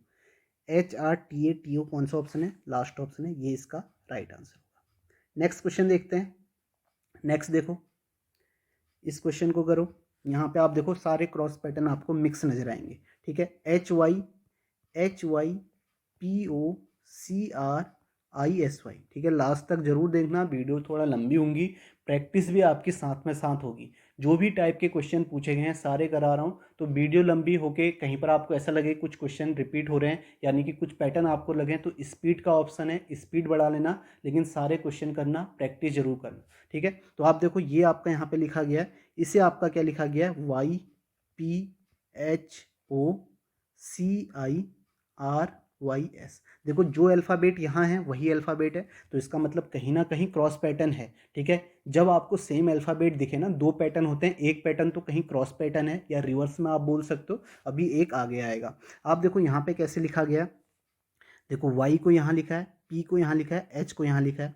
S1: HRTATO कौन सा ऑप्शन है? लास्ट ऑप्शन है, ये इसका राइट आंसर होगा। नेक्स्ट क्वेश्चन देखते हैं। नेक्स्ट देखो, इस क्वेश्चन को करो। यहाँ पे आप देखो सारे क्रॉस पैटर्न आपको मिक्स नजर आएंगे, ठीक है। HYPOCRISY, ठीक है। लास्ट तक जरूर देखना, वीडियो थोड़ा लंबी होंगी, प्रैक्टिस भी आपकी साथ में साथ होगी। जो भी टाइप के क्वेश्चन पूछे गए हैं सारे करा रहा हूँ, तो वीडियो लंबी होके कहीं पर आपको ऐसा लगे कुछ क्वेश्चन रिपीट हो रहे हैं, यानी कि कुछ पैटर्न आपको लगे, तो स्पीड का ऑप्शन है, स्पीड बढ़ा लेना, लेकिन सारे क्वेश्चन करना, प्रैक्टिस जरूर करना, ठीक है। तो आप देखो ये आपका यहाँ पे लिखा गया है, इसे आपका क्या लिखा गया है? YPHOCIRYS। देखो जो अल्फ़ाबेट यहाँ है वही अल्फ़ाबेट है, तो इसका मतलब कहीं ना कहीं क्रॉस पैटर्न है, ठीक है। जब आपको सेम अल्फ़ाबेट दिखे ना, दो पैटर्न होते हैं, एक पैटर्न तो कहीं क्रॉस पैटर्न है या रिवर्स में आप बोल सकते हो, अभी एक आगे आएगा। आप देखो यहाँ पे कैसे लिखा गया, देखो Y को यहाँ लिखा है, P को यहाँ लिखा है, H को यहाँ लिखा है,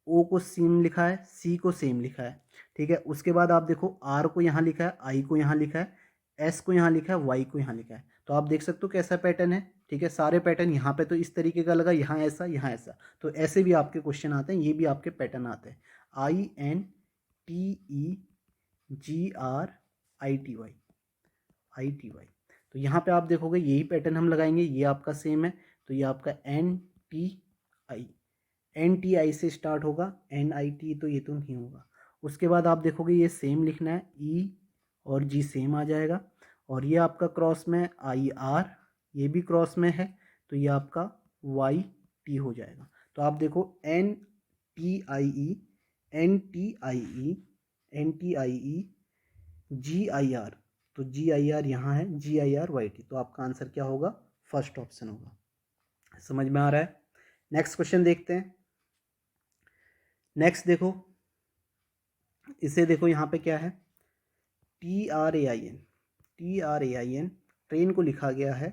S1: O को सेम लिखा है, C को सेम लिखा है, ठीक है। उसके बाद आप देखो R को यहाँ लिखा है, I को यहाँ लिखा है, S को यहाँ लिखा है, Y को यहाँ लिखा है। तो आप देख सकते हो कैसा पैटर्न है, ठीक है। सारे पैटर्न यहाँ पे तो इस तरीके का लगा, यहाँ ऐसा, यहाँ ऐसा, तो ऐसे भी आपके क्वेश्चन आते हैं, ये भी आपके पैटर्न आते हैं। INTEGRITY, तो यहाँ पे आप देखोगे यही पैटर्न हम लगाएंगे, ये आपका सेम है, तो ये आपका NTI से स्टार्ट होगा, NIT तो ये तो नहीं होगा। उसके बाद आप देखोगे ये सेम लिखना है, E और G सेम आ जाएगा, और ये आपका क्रॉस में IR, ये भी क्रॉस में है, तो ये आपका YT हो जाएगा। तो आप देखो NTIE GIR, तो GIR यहाँ है, GIRYT, तो आपका आंसर क्या होगा? फर्स्ट ऑप्शन होगा। समझ में आ रहा है? नेक्स्ट क्वेश्चन देखते हैं। नेक्स्ट देखो, इसे देखो यहाँ पे क्या है, TRAIN, ट्रेन को लिखा गया है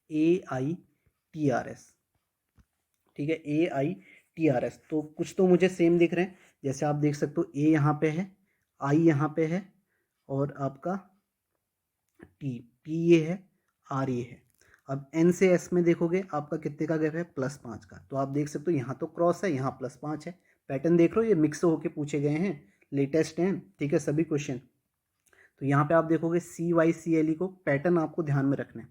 S1: AITRS, ठीक है, AITRS। तो कुछ तो मुझे सेम दिख रहे हैं, जैसे आप देख सकते हो A यहाँ पे है, I यहाँ पे है, और आपका T ये है, R ये है। अब N से S में देखोगे आपका कितने का गैप है? +5 का। तो आप देख सकते हो यहाँ तो क्रॉस है, यहाँ +5 है। पैटर्न देख रहे हो, ये मिक्स होके पूछे गए हैं, लेटेस्ट हैं, ठीक है, सभी क्वेश्चन। तो यहाँ पे आप देखोगे CYCLE को पैटर्न आपको ध्यान में रखना है।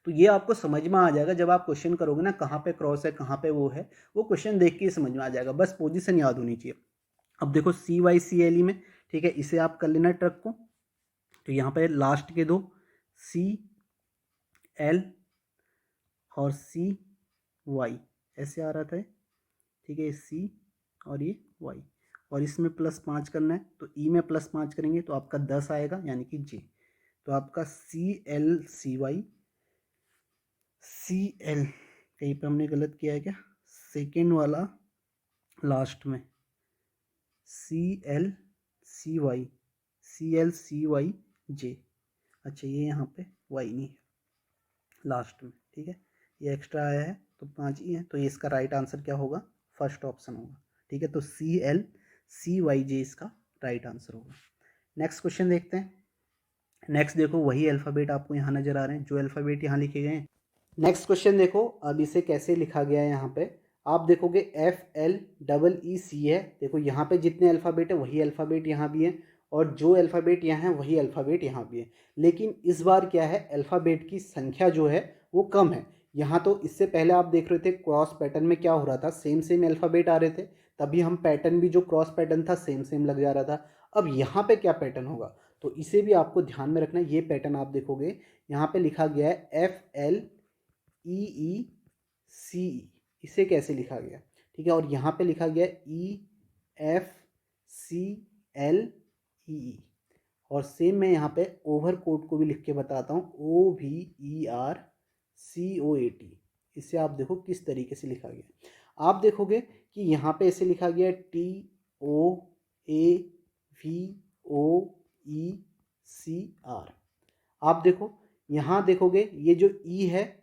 S1: तो ये आपको समझ में आ जाएगा जब आप क्वेश्चन करोगे ना, कहाँ पे क्रॉस है कहाँ पे वो है, वो क्वेश्चन देख के ही समझ में आ जाएगा, बस पोजीशन याद होनी चाहिए। अब देखो CYCLE में, ठीक है, इसे आप कर लेना ट्रक को। तो यहाँ पे लास्ट के दो CL और CY ऐसे आ रहा था, ठीक है, C और ये Y, और इसमें +5 करना है, तो E में +5 करेंगे तो आपका 10 आएगा, यानी कि J। तो आपका CLCY CL, कहीं पे हमने गलत किया है क्या, सेकेंड वाला लास्ट में CLCY CLCYJ। अच्छा, ये यहाँ पे Y नहीं है लास्ट में, ठीक है, ये एक्स्ट्रा आया है तो 5 ही है, तो ये इसका राइट आंसर क्या होगा, फर्स्ट ऑप्शन होगा, ठीक है। तो CLCYJ इसका राइट आंसर होगा। नेक्स्ट क्वेश्चन देखते हैं। नेक्स्ट देखो, वही अल्फ़ाबेट आपको यहाँ नज़र आ रहे हैं जो अल्फ़ाबेट यहाँ लिखे गए हैं। नेक्स्ट क्वेश्चन देखो, अब इसे कैसे लिखा गया है, यहाँ पे आप देखोगे FLEEC है। देखो यहाँ पे जितने अल्फ़ाबेट है वही अल्फ़ाबेट यहाँ भी है, और जो अल्फ़ाबेट यहाँ है वही अल्फ़ाबेट यहाँ भी है, लेकिन इस बार क्या है, अल्फ़ाबेट की संख्या जो है वो कम है। यहाँ तो इससे पहले आप देख रहे थे क्रॉस पैटर्न में क्या हो रहा था, सेम सेम अल्फ़ाबेट आ रहे थे, तभी हम पैटर्न भी जो क्रॉस पैटर्न था सेम सेम लग जा रहा था। अब यहाँ पे क्या पैटर्न होगा, तो इसे भी आपको ध्यान में रखना है। ये पैटर्न आप देखोगे यहाँ पे लिखा गया है FLEECE, इसे कैसे लिखा गया, ठीक है, और यहाँ पे लिखा गया EFCLEE, और सेम मैं यहाँ पे ओवर कोट को भी लिख के बताता हूँ, OVERCOAT। इसे आप देखो किस तरीके से लिखा गया। आप देखोगे कि यहाँ पे ऐसे लिखा गया TOAVOECR। आप देखो यहाँ देखोगे ये जो ई है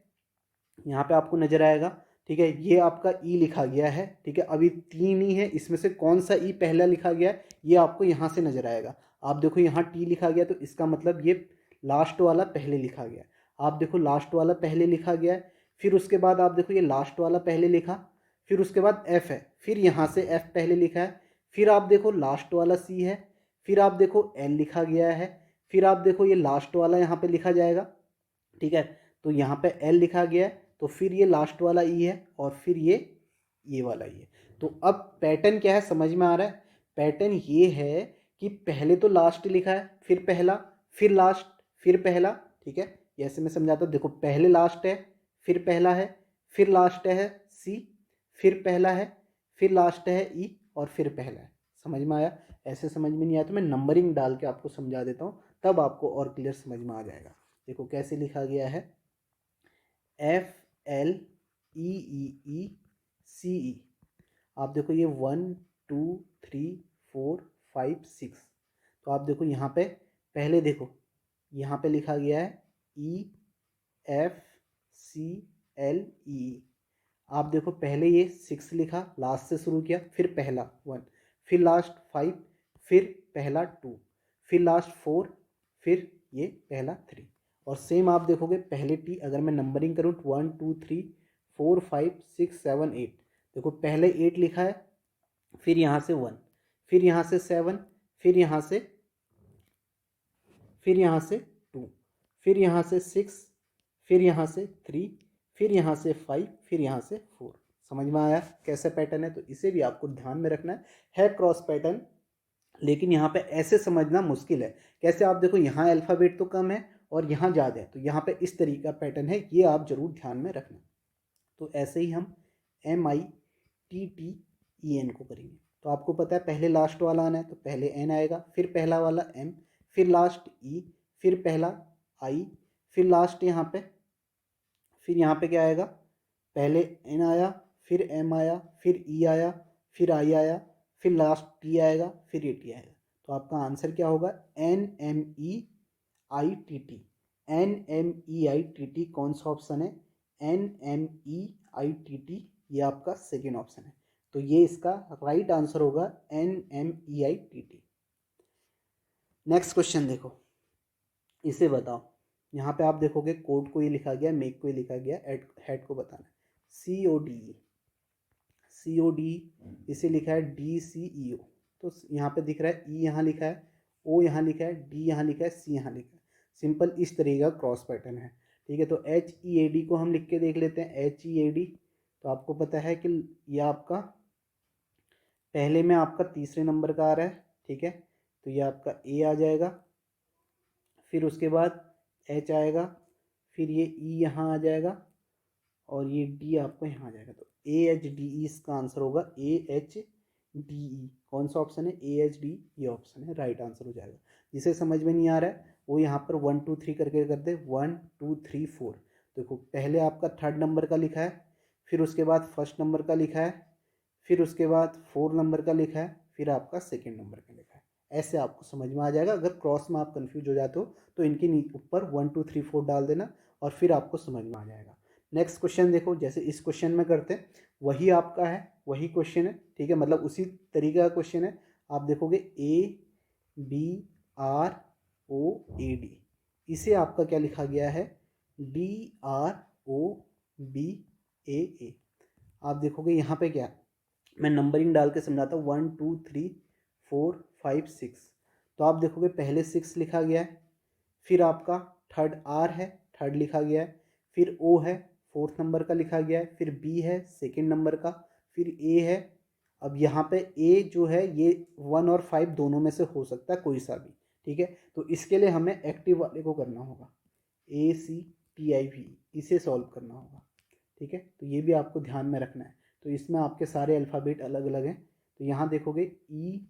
S1: यहाँ पे आपको नजर आएगा, ठीक है, ये आपका ई लिखा गया है, ठीक है। अभी 3 ई है, इसमें से कौन सा ई पहला लिखा गया है ये आपको यहाँ से नजर आएगा। आप देखो यहाँ टी लिखा गया, तो इसका मतलब ये लास्ट वाला पहले लिखा गया। आप देखो लास्ट वाला पहले लिखा गया है, फिर उसके बाद आप देखो ये लास्ट वाला पहले लिखा, फिर उसके बाद एफ है, फिर यहाँ से एफ पहले लिखा है, फिर आप देखो लास्ट वाला सी है, फिर आप देखो एल लिखा गया है, फिर आप देखो ये लास्ट वाला यहाँ पे लिखा जाएगा, ठीक है। तो यहाँ पे एल लिखा गया है, तो फिर ये लास्ट वाला ई है, और फिर ये वाला ई है। तो अब पैटर्न क्या है समझ में आ रहा है। पैटर्न ये है कि पहले तो लास्ट लिखा है, फिर पहला, फिर लास्ट, फिर पहला, ठीक है। ऐसे मैं समझाता हूँ, देखो पहले लास्ट है, फिर पहला है, फिर लास्ट है सी, फिर पहला है, फिर लास्ट है ई, और फिर पहला है। समझ में आया। ऐसे समझ में नहीं आया तो मैं नंबरिंग डाल के आपको समझा देता हूँ, तब आपको और क्लियर समझ में आ जाएगा। देखो कैसे लिखा गया है, FLEECE। आप देखो ये 1 2 3 4 5 6, तो आप देखो यहाँ पे पहले देखो यहाँ पे लिखा गया है EFCLEE। आप देखो पहले ये 6 लिखा, लास्ट से शुरू किया, फिर पहला 1, फिर लास्ट 5, फिर पहला 2, फिर लास्ट 4, फिर ये पहला 3। और सेम आप देखोगे पहले टी, अगर मैं नंबरिंग करूँ 1 2 3 4 5 6 7 8, देखो पहले 8 लिखा है, फिर यहाँ से 1, फिर यहाँ से 7, फिर यहाँ से 2, फिर यहाँ से 6, फिर यहाँ से 3, फिर यहाँ से 5, फिर यहाँ से 4। समझ में आया कैसे पैटर्न है। तो इसे भी आपको ध्यान में रखना है क्रॉस पैटर्न, लेकिन यहाँ पे ऐसे समझना मुश्किल है। कैसे, आप देखो यहाँ अल्फ़ाबेट तो कम है और यहाँ ज़्यादा है, तो यहाँ पे इस तरीके का पैटर्न है, ये आप जरूर ध्यान में रखना। तो ऐसे ही हम MITTEN को करेंगे। तो आपको पता है पहले लास्ट वाला आना है, तो पहले एन आएगा, फिर पहला वाला एम, फिर लास्ट ई, फिर पहला आई, फिर लास्ट यहाँ पे, फिर यहाँ पे क्या आएगा, पहले एन आया, फिर एम आया, फिर ई आया, फिर आई आया, फिर लास्ट टी आएगा, फिर ए टी आएगा। तो आपका आंसर क्या होगा, NMEITT। NMEITT कौन सा ऑप्शन है, NMEITT, ये आपका सेकेंड ऑप्शन है। तो ये इसका राइट आंसर होगा NMEITT। नेक्स्ट क्वेश्चन देखो, इसे बताओ। यहाँ पे आप देखोगे कोड को ये लिखा गया, मेक को ये लिखा गया, हेड को बताना है। CODE, इसे लिखा है DCEO, तो यहाँ पे दिख रहा है ई, यहाँ लिखा है ओ यहाँ लिखा है, डी यहाँ लिखा है, सी यहाँ लिखा है। सिंपल इस तरीके का क्रॉस पैटर्न है, ठीक है। तो HEAD को हम लिख के देख लेते हैं, HEAD। तो आपको पता है कि ये आपका पहले में आपका तीसरे नंबर का आ रहा है, ठीक है। तो ये आपका ए आ जाएगा, फिर उसके बाद एच आएगा, फिर ये ई यहाँ आ जाएगा और ये डी आपको यहाँ आ जाएगा। तो AHDE इसका आंसर होगा, AHDE। कौन सा ऑप्शन है? AHD, ये ऑप्शन है, राइट आंसर हो जाएगा। जिसे समझ में नहीं आ रहा है वो यहाँ पर 1 2 3 करके कर दे, 1 2 3 4। देखो पहले आपका थर्ड नंबर का लिखा है, फिर उसके बाद फर्स्ट नंबर का लिखा है, फिर उसके बाद 4 नंबर का लिखा है, फिर आपका सेकेंड नंबर का लिखा है। ऐसे आपको समझ में आ जाएगा। अगर क्रॉस में आप कंफ्यूज हो जाते हो तो इनके ऊपर 1 2 3 4 डाल देना और फिर आपको समझ में आ जाएगा। नेक्स्ट क्वेश्चन देखो, जैसे इस क्वेश्चन में करते हैं वही आपका है, वही क्वेश्चन है, ठीक है, मतलब उसी तरीके का क्वेश्चन है। आप देखोगे ABROAD, इसे आपका क्या लिखा गया है? DROBAA। आप देखोगे यहाँ पे क्या, मैं नंबरिंग डाल के समझाता हूँ, 1 2 3 4 5 6। तो आप देखोगे पहले 6 लिखा गया है, फिर आपका थर्ड R है, थर्ड लिखा गया है, फिर O है, फोर्थ नंबर का लिखा गया है, फिर B है सेकेंड नंबर का, फिर A है। अब यहाँ पे A जो है ये 1 और 5 दोनों में से हो सकता है कोई सा भी, ठीक है। तो इसके लिए हमें एक्टिव वाले को करना होगा, ACTIV, इसे सॉल्व करना होगा, ठीक है। तो ये भी आपको ध्यान में रखना है। तो इसमें आपके सारे अल्फ़ाबेट अलग अलग हैं। तो यहाँ देखोगे ETICAV,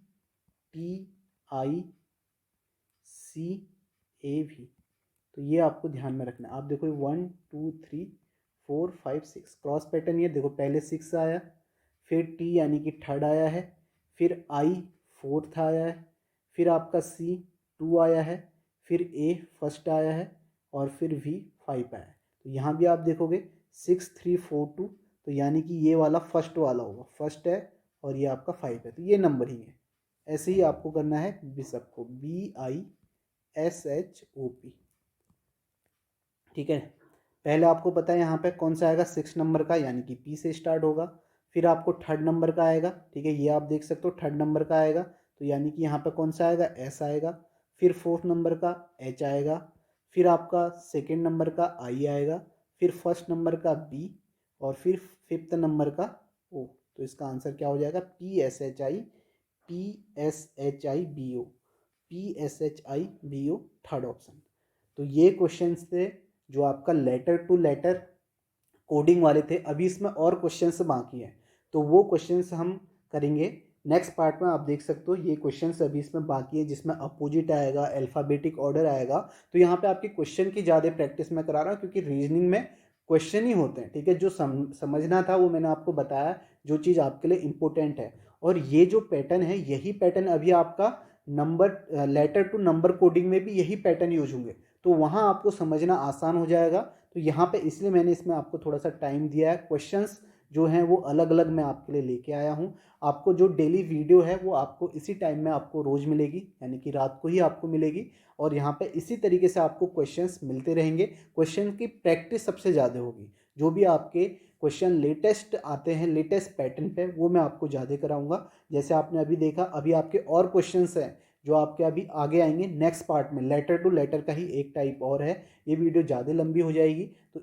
S1: तो ये आपको ध्यान में रखना है। आप देखो 1 2 3 4 5 6 क्रॉस पैटर्न। ये देखो पहले 6 आया, फिर T यानी कि थर्ड आया है, फिर I फोर्थ आया है, फिर आपका C 2 आया है, फिर A फर्स्ट आया है और फिर V 5 आया है। तो यहाँ भी आप देखोगे 6 3 4 2, तो यानी कि ये वाला फर्स्ट वाला होगा, फर्स्ट है और ये आपका 5 है, तो ये नंबरिंग है। ऐसे ही आपको करना है बिशप को, BISHOP, ठीक है। पहले आपको पता है यहाँ पे कौन सा आएगा, 6 नंबर का, यानी कि P से स्टार्ट होगा। फिर आपको थर्ड नंबर का आएगा, ठीक है, ये आप देख सकते हो, थर्ड नंबर का आएगा, तो यानी कि यहाँ पे कौन सा आएगा, S आएगा। फिर फोर्थ नंबर का H आएगा, फिर आपका सेकेंड नंबर का I आएगा, फिर फर्स्ट नंबर का B और फिर फिफ्थ नंबर का O। तो इसका आंसर क्या हो जाएगा, PSHIBO, थर्ड ऑप्शन। तो ये क्वेश्चंस थे जो आपका लेटर टू लेटर कोडिंग वाले थे। अभी इसमें और क्वेश्चंस बाकी हैं, तो वो क्वेश्चंस हम करेंगे नेक्स्ट पार्ट में। आप देख सकते हो ये क्वेश्चंस अभी इसमें बाकी है, जिसमें अपोजिट आएगा, अल्फ़ाबेटिक ऑर्डर आएगा। तो यहाँ पे आपकी क्वेश्चन की ज़्यादा प्रैक्टिस मैं करा रहा हूँ, क्योंकि रीजनिंग में क्वेश्चन ही होते हैं, ठीक है। जो समझना था वो मैंने आपको बताया, जो चीज़ आपके लिए इम्पोर्टेंट है। और ये जो पैटर्न है, यही पैटर्न अभी आपका number letter to number coding में भी यही पैटर्न यूज होंगे, तो वहाँ आपको समझना आसान हो जाएगा। तो यहाँ पे इसलिए मैंने इसमें आपको थोड़ा सा टाइम दिया है। क्वेश्चंस जो हैं वो अलग अलग मैं आपके लिए लेके आया हूँ। आपको जो डेली वीडियो है वो आपको इसी टाइम में आपको रोज़ मिलेगी, यानी कि रात को ही आपको मिलेगी। और यहाँ पे इसी तरीके से आपको क्वेश्चंस मिलते रहेंगे। क्वेश्चन की प्रैक्टिस सबसे ज़्यादा होगी। जो भी आपके क्वेश्चन लेटेस्ट आते हैं लेटेस्ट पैटर्न पे, वो मैं आपको ज़्यादा कराऊंगा। जैसे आपने अभी देखा, अभी आपके और क्वेश्चंस हैं जो आपके अभी आगे आएंगे नेक्स्ट पार्ट में। लेटर टू लेटर का ही एक टाइप और है, ये वीडियो ज़्यादा लंबी हो जाएगी। तो